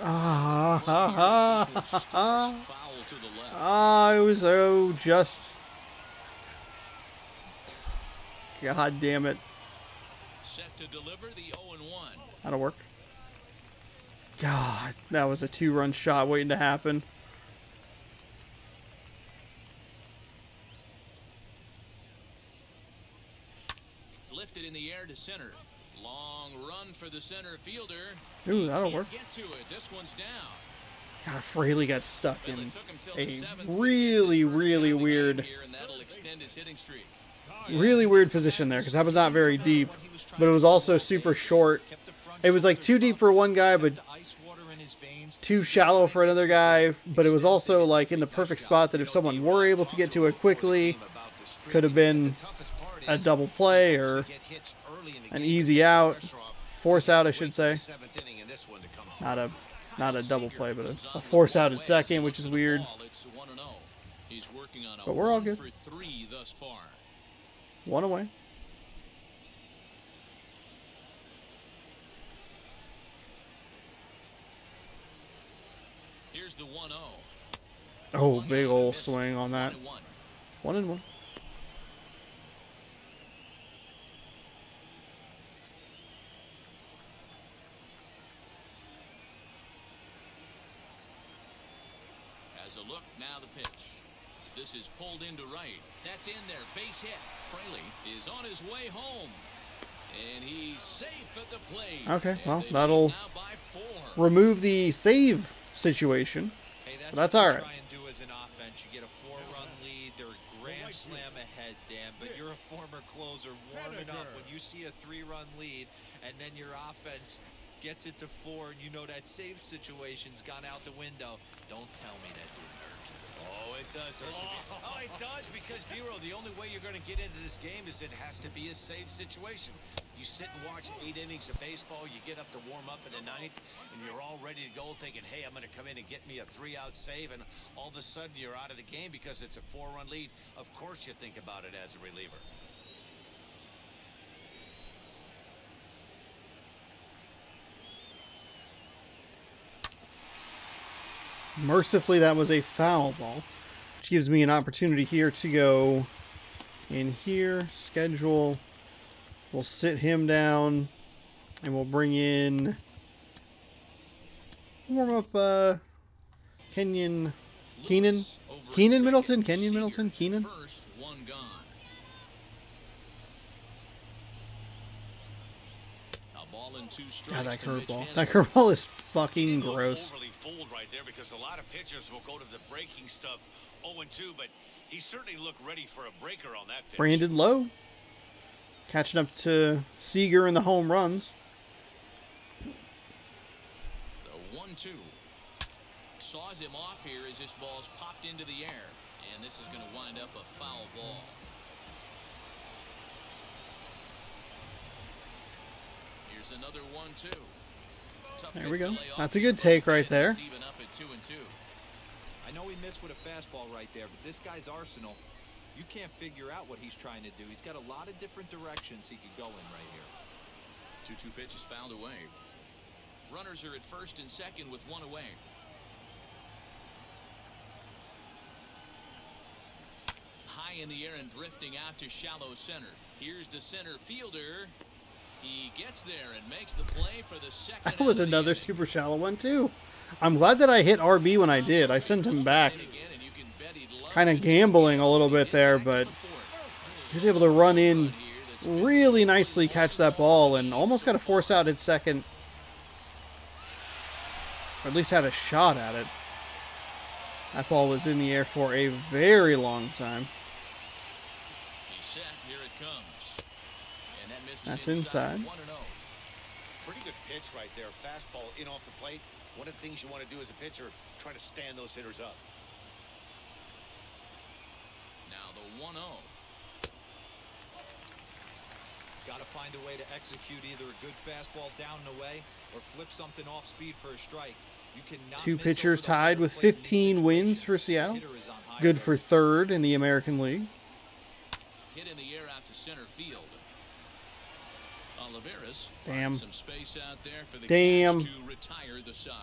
[SPEAKER 1] Ah,
[SPEAKER 6] Foul to the left.
[SPEAKER 1] I was so just. God damn it.
[SPEAKER 6] Set to deliver the 0-1.
[SPEAKER 1] That'll work. God, that was a 2-run shot waiting to happen.
[SPEAKER 6] Lifted in the air to center. Long run for the center fielder.
[SPEAKER 1] Ooh, that'll work.
[SPEAKER 6] Get to it. This one's down.
[SPEAKER 1] God, Fraley got stuck in a
[SPEAKER 6] really
[SPEAKER 1] weird,
[SPEAKER 6] streak.
[SPEAKER 1] really weird position there because that was not very deep, but it was also super short. It was like too deep for one guy, but too shallow for another guy. But it was also like in the perfect spot that if someone were able to get to it quickly, could have been a double play or an easy out, force out, I should say. Not a double play, but a force out at second, which is weird. But we're all good.
[SPEAKER 6] 3 thus far.
[SPEAKER 1] 1 away.
[SPEAKER 6] Here's the 1-0.
[SPEAKER 1] Oh, big ol' swing on that. 1-1.
[SPEAKER 6] As a look, now the pitch. This is pulled into right. That's in there. Base hit. Fraley is on his way home. And he's safe at the plate.
[SPEAKER 1] Okay, well, that'll remove the save situation.
[SPEAKER 4] Hey,
[SPEAKER 1] that's
[SPEAKER 4] what
[SPEAKER 1] all
[SPEAKER 4] you
[SPEAKER 1] right.
[SPEAKER 4] try and do as an offense. You get a 4-run lead. They're grand slam ahead, Dan. But you're a former closer warming up when you see a 3-run lead, and then your offense gets it to 4, and you know that save situation's gone out the window. Don't tell me that didn't hurt.
[SPEAKER 3] Oh, it does. Oh, it does because, Dero, the only way you're going to get into this game is it has to be a save situation. You sit and watch 8 innings of baseball, you get up to warm up in the 9th, and you're all ready to go thinking, hey, I'm going to come in and get me a 3-out save, and all of a sudden you're out of the game because it's a 4-run lead. Of course you think about it as a reliever.
[SPEAKER 1] Mercifully, that was a foul ball, which gives me an opportunity here to go in here, schedule. We'll sit him down, and we'll bring in, warm up Keenan Middleton.
[SPEAKER 6] First, 1 gone. A ball and 2 strikes.
[SPEAKER 1] God, that curveball. That curveball is fucking gross.
[SPEAKER 3] Overly fooled right there because a lot of pitchers will go to the breaking stuff 0-2, but he certainly looked ready for a breaker on that pitch.
[SPEAKER 1] Brandon Lowe catching up to Seager in the home runs.
[SPEAKER 6] The 1-2 saws him off here as this ball's popped into the air, and this is going to wind up a foul ball. Here's another 1-2.
[SPEAKER 1] There we go. That's a good take right there.
[SPEAKER 6] Even up at 2-2.
[SPEAKER 4] I know he missed with a fastball right there, but this guy's arsenal, you can't figure out what he's trying to do. He's got a lot of different directions he could go in right here.
[SPEAKER 6] 2-2 pitch is fouled away. Runners are at first and second with 1 away. in the air and drifting out to shallow center. Here's the center fielder. He gets there and makes the play for the second.
[SPEAKER 1] That was another super shallow one too. I'm glad that I hit RB when I did. I sent him back. Kind of gambling a little bit there, but he was able to run in really nicely, catch that ball, and almost got a force out at second. Or at least had a shot at it. That ball was in the air for a very long time.
[SPEAKER 6] He's set. Here it comes. And that misses
[SPEAKER 1] That's inside.
[SPEAKER 6] 1-0.
[SPEAKER 3] Pretty good pitch right there. Fastball in off the plate. One of the things you want to do as a pitcher, try to stand those hitters up.
[SPEAKER 6] Now the 1-0.
[SPEAKER 4] Got to find a way to execute either a good fastball down and away or flip something off speed for a strike. You cannot
[SPEAKER 1] Two
[SPEAKER 4] miss
[SPEAKER 1] pitchers
[SPEAKER 4] over the
[SPEAKER 1] tied with
[SPEAKER 4] plate in these
[SPEAKER 1] 15 wins
[SPEAKER 4] situations.
[SPEAKER 1] for Seattle.
[SPEAKER 4] Hitter is on high
[SPEAKER 1] Good
[SPEAKER 4] alert.
[SPEAKER 1] for third in the American League.
[SPEAKER 6] Hit in the air out to center field. Oliveras
[SPEAKER 1] Damn.
[SPEAKER 6] finds some space out there for the
[SPEAKER 1] Damn.
[SPEAKER 6] Cavs to retire the side.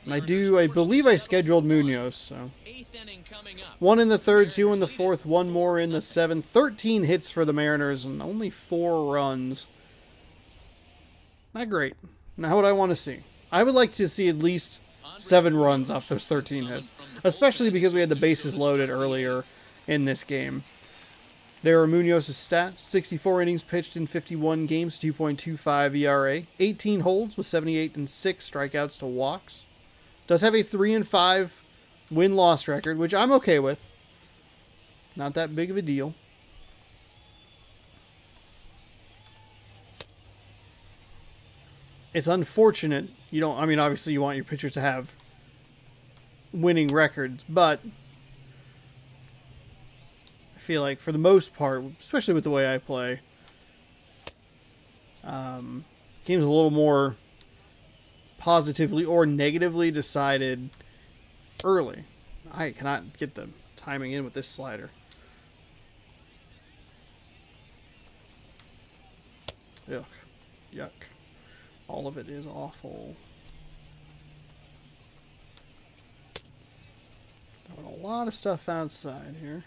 [SPEAKER 1] I believe I scheduled Munoz, so.
[SPEAKER 6] Eighth inning coming up.
[SPEAKER 1] 1 in the third, 2 in the fourth, 1 more in the seventh. 13 hits for the Mariners and only 4 runs. Not great. Not what I want to see. I would like to see at least 7 runs off those 13 hits, especially because we had the bases loaded earlier in this game. There are Munoz's stats: 64 innings pitched in 51 games, 2.25 ERA, 18 holds with 78 and 6 strikeouts to walks. Does have a 3-5 win-loss record, which I'm okay with. Not that big of a deal. It's unfortunate. You don't, I mean, obviously you want your pitchers to have winning records, but I feel like for the most part, especially with the way I play, game's a little more positively or negatively decided early. I cannot get the timing in with this slider. Yuck. Yuck. All of it is awful. Doing a lot of stuff outside here.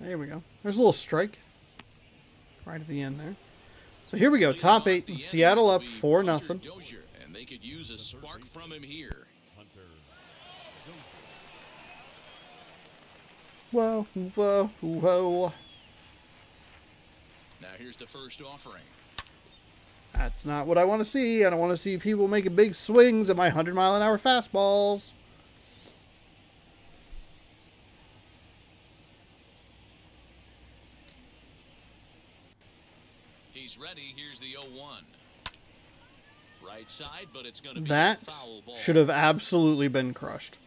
[SPEAKER 1] There we go. There's a little strike right at the end there. So here we go. Top 8. Seattle up 4-0.
[SPEAKER 6] And they could use a spark from him here.
[SPEAKER 1] Whoa, whoa, whoa.
[SPEAKER 6] Now here's the first offering.
[SPEAKER 1] That's not what I want to see. I don't want to see people making big swings at my 100-mile-an-hour fastballs.
[SPEAKER 6] He's ready. Here's the 0-1. Right side, but it's going to be
[SPEAKER 1] That
[SPEAKER 6] a foul ball.
[SPEAKER 1] should have absolutely been crushed.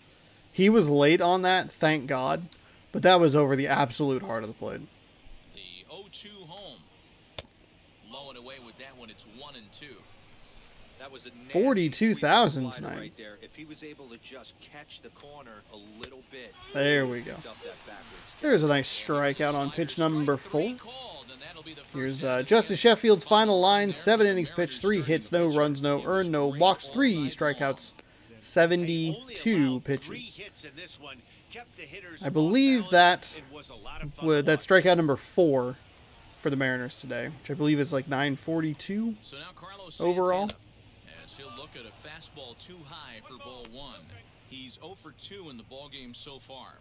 [SPEAKER 1] He was late on that, thank God. But that was over the absolute heart of the plate.
[SPEAKER 6] The 0-2 home. Low and away with that one. It's 1-2.
[SPEAKER 4] That was a nasty
[SPEAKER 1] 42,000
[SPEAKER 4] sweep slider
[SPEAKER 1] tonight.
[SPEAKER 4] right there. If he was able to just catch the corner a little bit.
[SPEAKER 1] There we go.
[SPEAKER 4] Dump that backwards.
[SPEAKER 1] There's a nice strikeout on pitch number 4.
[SPEAKER 6] Called, and that'll be the first
[SPEAKER 1] Here's
[SPEAKER 6] inning.
[SPEAKER 1] Justice Sheffield's final line. 7 innings pitched, 3 hits, no runs, no earned, no walks, 3 strikeouts, 72 pitches. I believe that that's strikeout number 4 for the Mariners today, which I believe is like 942
[SPEAKER 6] So now Carlos
[SPEAKER 1] overall.
[SPEAKER 6] Santana, as he'll look at a fastball too high for ball 1. He's 0 for 2 in the ballgame so far.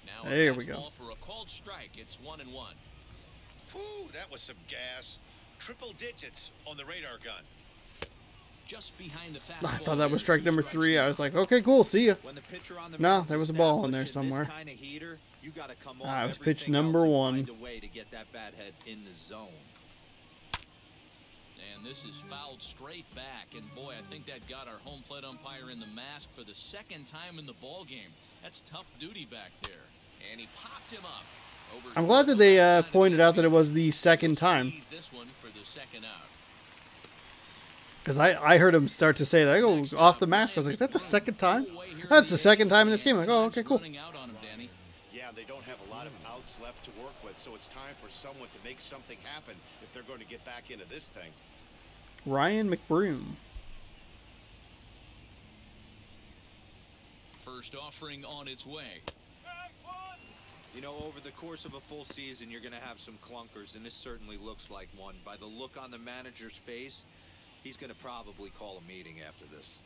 [SPEAKER 6] Now
[SPEAKER 1] There we go.
[SPEAKER 6] fastball for a called strike. It's 1-1.
[SPEAKER 3] Whew, that was some gas. Triple digits on the radar gun.
[SPEAKER 6] Just behind the
[SPEAKER 1] I
[SPEAKER 6] fastball.
[SPEAKER 1] thought that was
[SPEAKER 6] there,
[SPEAKER 1] strike
[SPEAKER 6] 2
[SPEAKER 1] number
[SPEAKER 6] strikes
[SPEAKER 1] 3.
[SPEAKER 6] now.
[SPEAKER 1] I was like, okay, cool, see ya.
[SPEAKER 4] When the pitcher on the
[SPEAKER 1] No,
[SPEAKER 4] mound's
[SPEAKER 1] there was a ball in there
[SPEAKER 4] establishing
[SPEAKER 1] somewhere.
[SPEAKER 4] This kind of heater, you got to come
[SPEAKER 1] Ah,
[SPEAKER 4] off
[SPEAKER 1] it was pitch
[SPEAKER 4] everything
[SPEAKER 1] number
[SPEAKER 4] else and
[SPEAKER 1] 1.
[SPEAKER 4] find a way to get that bat head in the zone.
[SPEAKER 6] And this is fouled straight back. And boy, I think that got our home plate umpire in the mask for the second time in the ball game. That's tough duty back there. And he popped him up. Over
[SPEAKER 1] I'm glad that they pointed out that it was the second time.
[SPEAKER 6] Squeeze this one for the second out.
[SPEAKER 1] Because I heard him start to say that. I go off the mask. I was like, that's the second time? That's the second time in this game. I'm like, oh, okay, cool.
[SPEAKER 6] Running out on him, Danny.
[SPEAKER 3] Yeah, now. They don't have a lot of outs left to work with, so it's time for someone to make something happen if they're going to get back into this thing.
[SPEAKER 1] Ryan McBroom.
[SPEAKER 6] First offering on its way.
[SPEAKER 4] You know, over the course of a full season, you're going to have some clunkers, and this certainly looks like one. By the look on the manager's face, he's going to probably call a meeting after this.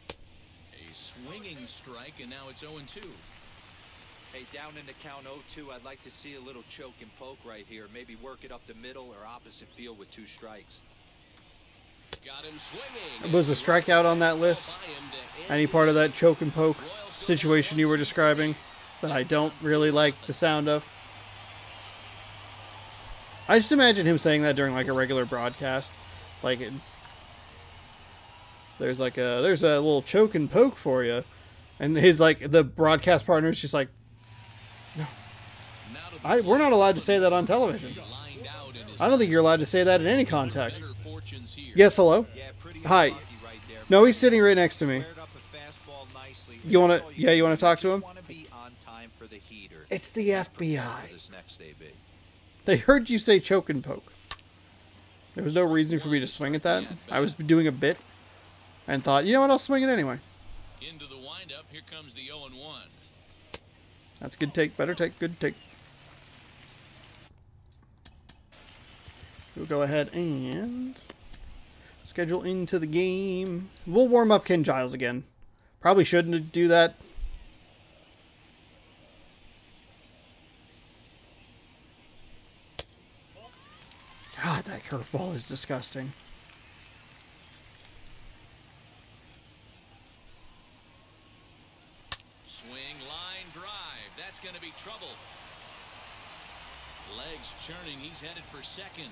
[SPEAKER 6] A swinging strike, and now it's 0-2.
[SPEAKER 4] Hey, down in the count 0-2, I'd like to see a little choke and poke right here. Maybe work it up the middle or opposite field with 2 strikes.
[SPEAKER 6] Got him swinging.
[SPEAKER 1] Was a strikeout on that list? Any part of that choke and poke situation you were describing that I don't really like the sound of? I just imagine him saying that during like a regular broadcast. Like there's a little choke and poke for you, and his like the broadcast partner is just like, no, we're not allowed to say that on television. I don't think you're allowed to say that in any context. Yes, hello? Hi. No, he's sitting right next to me. You want to talk to him? It's the FBI. They heard you say choke and poke. There was no reason for me to swing at that. I was doing a bit and thought, you know what, I'll swing it anyway.
[SPEAKER 6] Into the windup, here comes the 0-1.
[SPEAKER 1] That's a good take, better take, good take. We'll go ahead and schedule into the game. We'll warm up Ken Giles again. Probably shouldn't do that. God, that curveball is disgusting.
[SPEAKER 6] Swing, line, drive. That's going to be trouble. Legs churning. He's headed for second.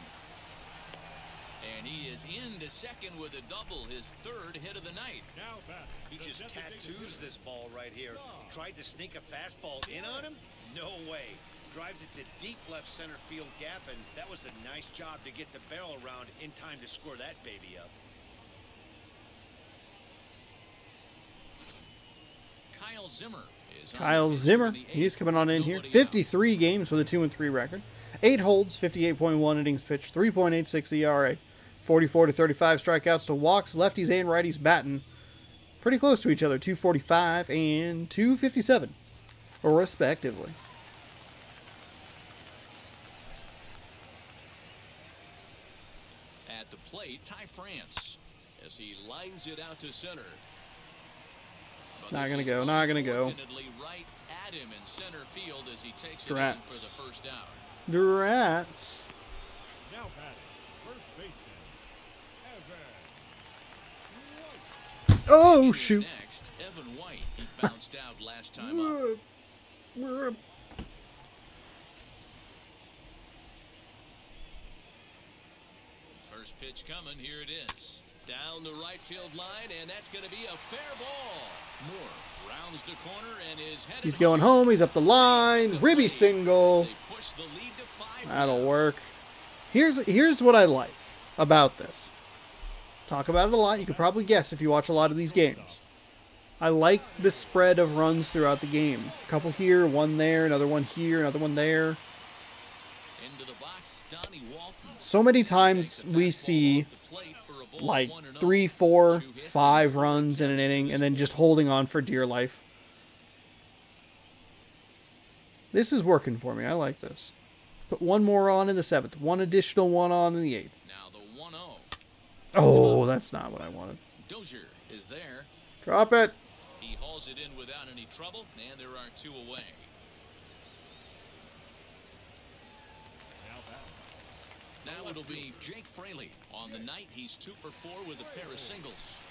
[SPEAKER 6] And he is into second with a double, his 3rd hit of the night.
[SPEAKER 3] He just tattoos this ball right here. Tried to sneak a fastball in on him? No way. Drives it to deep left center field gap, and that was a nice job to get the barrel around in time to score that baby up.
[SPEAKER 6] Kyle Zimmer.
[SPEAKER 1] He's coming on in here. 53 games with a 2-3 record. 8 holds, 58.1 innings pitched, 3.86 ERA. 44 to 35 strikeouts to walks. Lefties and righties batting pretty close to each other. 245 and 257, respectively.
[SPEAKER 6] At the plate, Ty France as he lines it out to center. But
[SPEAKER 1] Not
[SPEAKER 6] this
[SPEAKER 1] gonna
[SPEAKER 6] is
[SPEAKER 1] go. Not gonna go.
[SPEAKER 6] unfortunately right at him in center field as he takes it in
[SPEAKER 1] Drats.
[SPEAKER 6] for the first out.
[SPEAKER 1] Drats.
[SPEAKER 7] Now batting, first baseman, Evan White.
[SPEAKER 1] Oh, shoot.
[SPEAKER 6] Next, Evan White. He bounced out last time up. First pitch coming. Here it is. Down the right field line, and that's going to be a fair ball. Moore rounds the corner and is headed.
[SPEAKER 1] He's going home. He's up the line. Ribby single. That'll work. Here's what I like about this. Talk about it a lot. You could probably guess if you watch a lot of these games. I like the spread of runs throughout the game. A couple here, one there, another one here, another one there.
[SPEAKER 6] Into the box, Donnie Walton.
[SPEAKER 1] So many times we see like 3, 4, 5 runs in an inning and then just holding on for dear life. This is working for me. I like this. Put one more on in the 7th. One additional one on in the 8th.
[SPEAKER 6] Now the 1-0.
[SPEAKER 1] Oh, that's not what I wanted.
[SPEAKER 6] Dozier is there.
[SPEAKER 1] Drop it.
[SPEAKER 6] He hauls it in without any trouble, and there are 2 away. Now it'll be Jake Fraley. On the night, he's 2 for 4 with a pair of singles.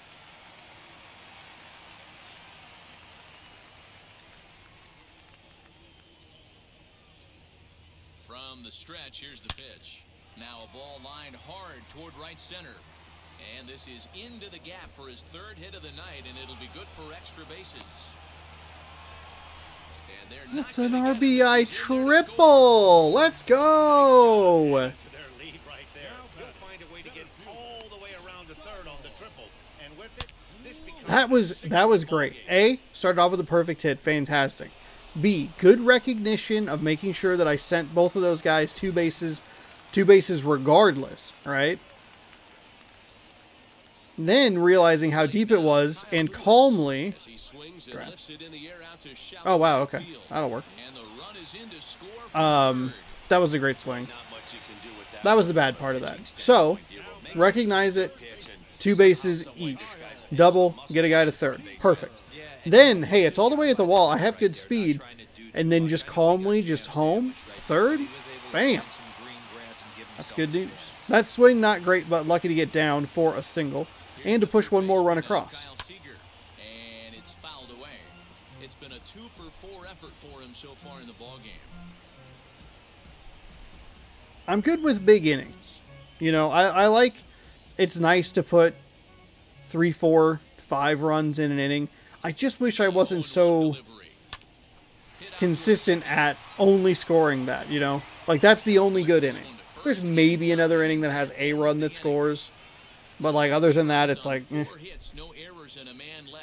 [SPEAKER 6] From the stretch, here's the pitch. Now a ball lined hard toward right center. And this is into the gap for his 3rd hit of the night, and it'll be good for extra bases. And they're
[SPEAKER 1] That's an RBI triple. Let's go.
[SPEAKER 3] Their lead right there. He'll find a way to get all the way around to 3rd on the triple. And with it, this becomes
[SPEAKER 1] That was great. A, started off with a perfect hit, fantastic. B, good recognition of making sure that I sent both of those guys two bases regardless, right? Then realizing how deep it was and calmly. Oh wow, okay, that'll work. That was a great swing. That was the bad part of that. So, recognize it, two bases each. Double, get a guy to third. Perfect. Then, hey, it's all the way at the wall. I have good speed. And then just calmly, just home. Third. Bam. That's good news. That swing, not great, but lucky to get down for a single. And to push one more run across.
[SPEAKER 6] And it's fouled away. It's been a 2-for-4 effort for him so far in the ballgame.
[SPEAKER 1] I'm good with big innings. You know, I like, it's nice to put 3, 4, 5 runs in an inning. I just wish I wasn't so consistent at only scoring that, you know? Like, that's the only good inning. There's maybe another inning that has a run that scores. But, like, other than that, it's like,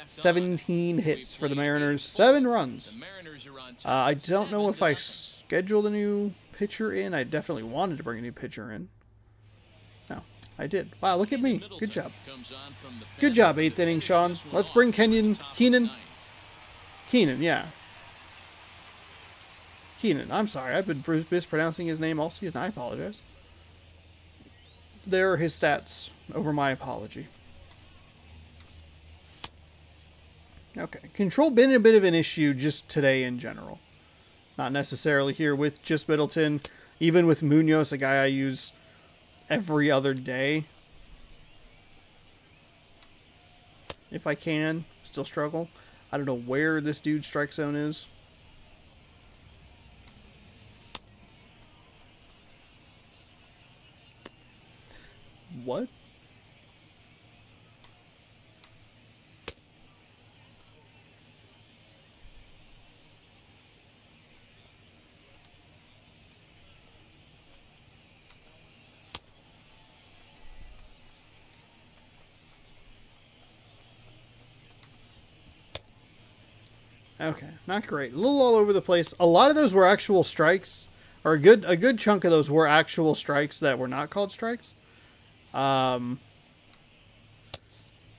[SPEAKER 1] 17 hits for the Mariners. 7 runs. I don't know if I scheduled a new pitcher in. I definitely wanted to bring a new pitcher in. No, I did. Wow, look at me. Good job. Good job, 8th inning, Sean. Let's bring Keenan, yeah. Keenan, I'm sorry. I've been mispronouncing his name all season. I apologize. There are his stats over my apology. Okay. Control been a bit of an issue just today in general. Not necessarily here with just Middleton. Even with Munoz, a guy I use every other day. If I can. Still struggle. I don't know where this dude's strike zone is. What? Okay, not great. A little all over the place. A lot of those were actual strikes, or a good chunk of those were actual strikes that were not called strikes.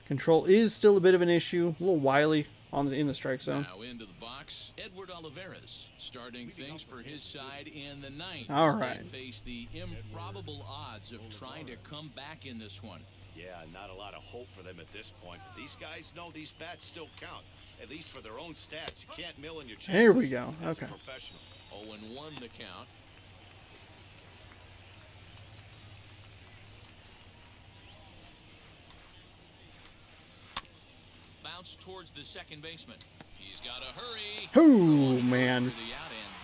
[SPEAKER 1] Control is still a bit of an issue. A little wily in the strike zone.
[SPEAKER 6] Now into the box, Edward Olivares starting things for his side in the 9th.
[SPEAKER 1] All
[SPEAKER 6] as
[SPEAKER 1] right.
[SPEAKER 6] They face the improbable odds of trying to come back in this one.
[SPEAKER 3] Yeah, not a lot of hope for them at this point. But these guys know these bats still count. At least for their own stats. You can't mill in your chances.
[SPEAKER 1] There we go.
[SPEAKER 3] That's
[SPEAKER 1] okay.
[SPEAKER 3] Professional.
[SPEAKER 6] 0-1 the count. Bounce towards the second baseman. He's got to hurry.
[SPEAKER 1] Oh, man.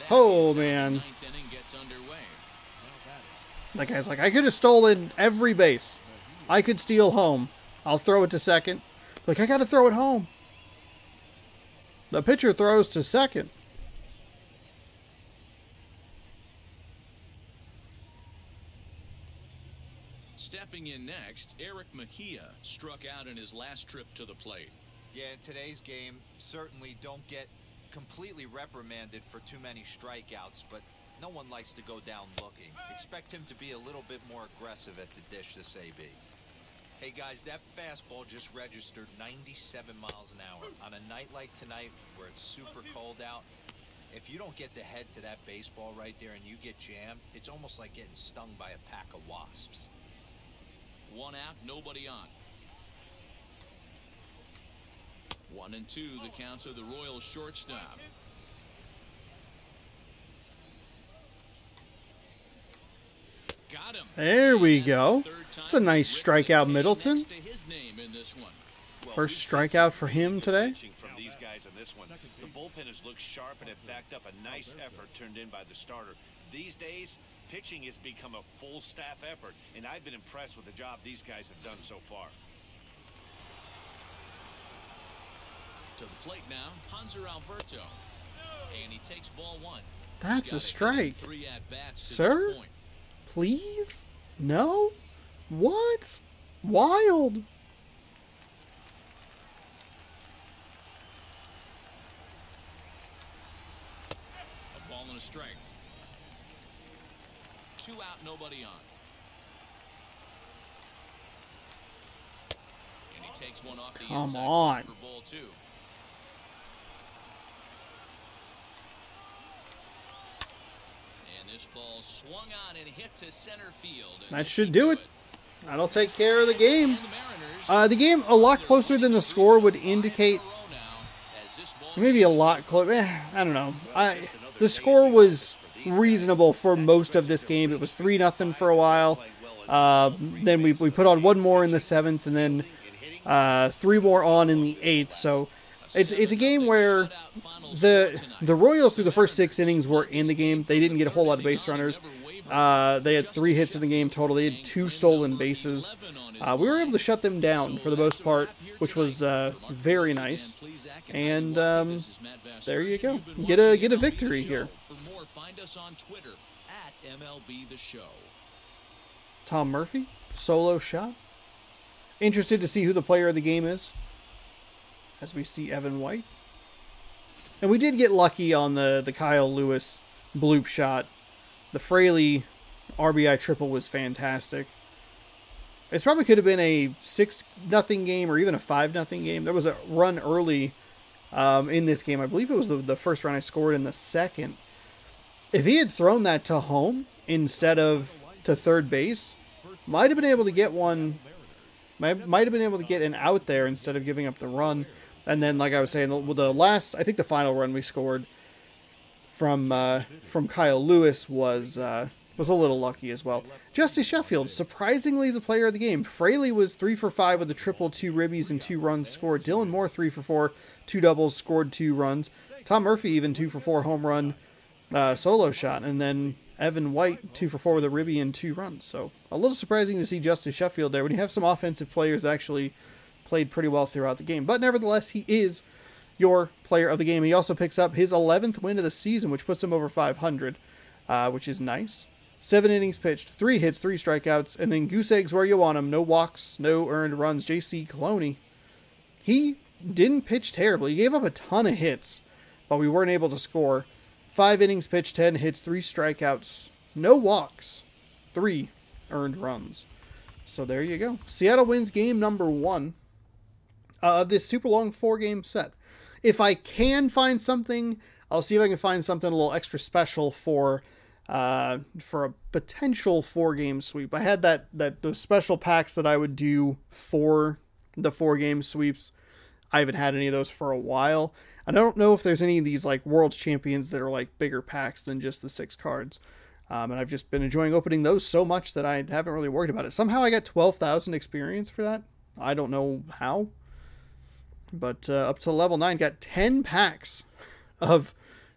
[SPEAKER 1] Oh, man. That guy's like, I could have stolen every base. I could steal home. I'll throw it to second. Like, I got to throw it home. The pitcher throws to second.
[SPEAKER 6] Stepping in next, Eric Mejia struck out in his last trip to the plate.
[SPEAKER 4] Yeah, in today's game, certainly don't get completely reprimanded for too many strikeouts, but no one likes to go down looking. Expect him to be a little bit more aggressive at the dish this AB. Hey guys, that fastball just registered 97 miles an hour. On a night like tonight where it's super cold out, if you don't get to head to that baseball right there and you get jammed, it's almost like getting stung by a pack of wasps.
[SPEAKER 6] 1 out, nobody on. 1-2, the counts of the Royals shortstop. Got him.
[SPEAKER 1] There we go. It's a nice strikeout, Middleton. First strikeout for him today.
[SPEAKER 3] From these guys in this one. The bullpen has looked sharp and have backed up a nice effort turned in by the starter. These days, pitching has become a full staff effort, and I've been impressed with the job these guys have done so far.
[SPEAKER 6] To the plate now, Hanser Alberto. And he takes ball 1.
[SPEAKER 1] That's a strike.
[SPEAKER 6] 3 at-bats
[SPEAKER 1] Sir? Please? No? What? Wild.
[SPEAKER 6] and a strike. 2 out, nobody on. And he takes one off the inside
[SPEAKER 1] on.
[SPEAKER 6] for ball 2. And this ball swung on and hit to center field.
[SPEAKER 1] That should do it. That'll take care of the game. The game a lot closer than the score would indicate. Maybe a lot closer. I don't know. The score was reasonable for most of this game. It was 3-0 for a while. Then we put on one more in the 7th, and then 3 more on in the 8th. So it's a game where the Royals through the first 6 innings were in the game. They didn't get a whole lot of base runners. They had 3 hits in the game total. They had 2 stolen bases. We were able to shut them down for the most part, which was very nice. And there you go. Get a victory here.
[SPEAKER 6] For more, find us on Twitter at MLB The Show.
[SPEAKER 1] Tom Murphy, solo shot. Interested to see who the player of the game is, as we see Evan White. And we did get lucky on the Kyle Lewis bloop shot. The Fraley RBI triple was fantastic. It probably could have been a 6-0 game or even a 5-0 game. There was a run early in this game. I believe it was the first run I scored in the 2nd. If he had thrown that to home instead of to third base, might have been able to get one. Might have been able to get an out there instead of giving up the run. And then, like I was saying, the last, I think the final run we scored from Kyle Lewis was a little lucky as well. Justin Sheffield, surprisingly the player of the game. Fraley was 3 for 5 with a triple, 2 ribbies, and 2 runs scored. Dylan Moore 3 for 4, 2 doubles, scored 2 runs. Tom Murphy even 2 for 4 home run solo shot, and then Evan White 2 for 4 with a ribby and 2 runs. So a little surprising to see Justin Sheffield there when you have some offensive players that actually played pretty well throughout the game. But nevertheless, he is your player of the game. He also picks up his 11th win of the season, which puts him over 500, which is nice. 7 innings pitched, 3 hits, 3 strikeouts, and then goose eggs where you want them. No walks, no earned runs. J.C. Coloni, he didn't pitch terribly. He gave up a ton of hits, but we weren't able to score. 5 innings pitched, 10 hits, 3 strikeouts, no walks, 3 earned runs. So there you go. Seattle wins game number 1 of this super long 4-game set. If I can find something, I'll see if I can find something a little extra special for a potential 4-game sweep. I had those special packs that I would do for the 4-game sweeps. I haven't had any of those for a while. I don't know if there's any of these like World's Champions that are like bigger packs than just the 6 cards. And I've just been enjoying opening those so much that I haven't really worried about it. Somehow I got 12,000 experience for that. I don't know how. But up to level 9, got 10 packs of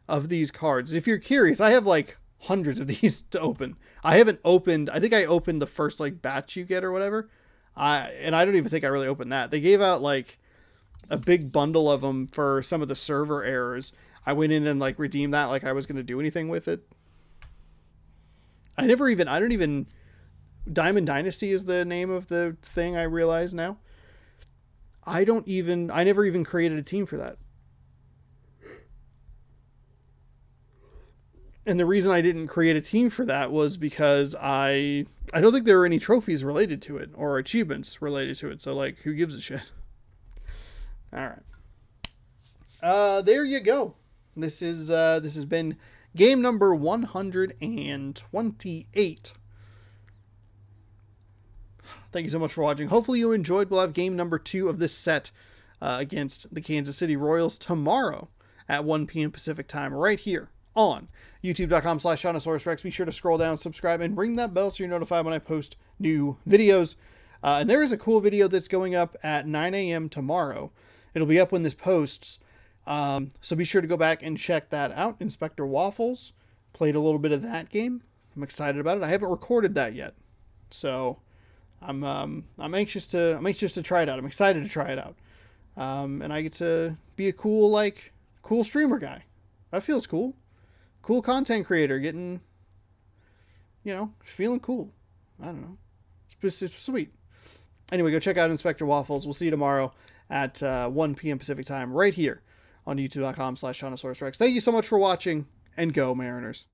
[SPEAKER 1] these cards. If you're curious, I have like hundreds of these to open. I haven't opened, I think I opened the first like batch you get or whatever. And I don't even think I really opened that. They gave out like a big bundle of them for some of the server errors. I went in and like redeemed that like I was going to do anything with it. I don't even, Diamond Dynasty is the name of the thing, I realize now. I never even created a team for that. And the reason I didn't create a team for that was because I don't think there were any trophies related to it or achievements related to it. So like, who gives a shit? All right. There you go. This has been game number 128. Thank you so much for watching. Hopefully you enjoyed. We'll have game number 2 of this set against the Kansas City Royals tomorrow at 1 p.m. Pacific time right here on youtube.com/ShawnosaurusRex. Be sure to scroll down, subscribe, and ring that bell so you're notified when I post new videos. And there is a cool video that's going up at 9 a.m. tomorrow. It'll be up when this posts. So be sure to go back and check that out. Inspector Waffles played a little bit of that game. I'm excited about it. I haven't recorded that yet, so I'm anxious to try it out. I'm excited to try it out. And I get to be a cool streamer guy. That feels cool. Cool content creator getting, feeling cool. I don't know. It's sweet. Anyway, go check out Inspector Waffles. We'll see you tomorrow at 1 p.m. Pacific time right here on youtube.com/ShawnosaurusRex. Thank you so much for watching, and go Mariners.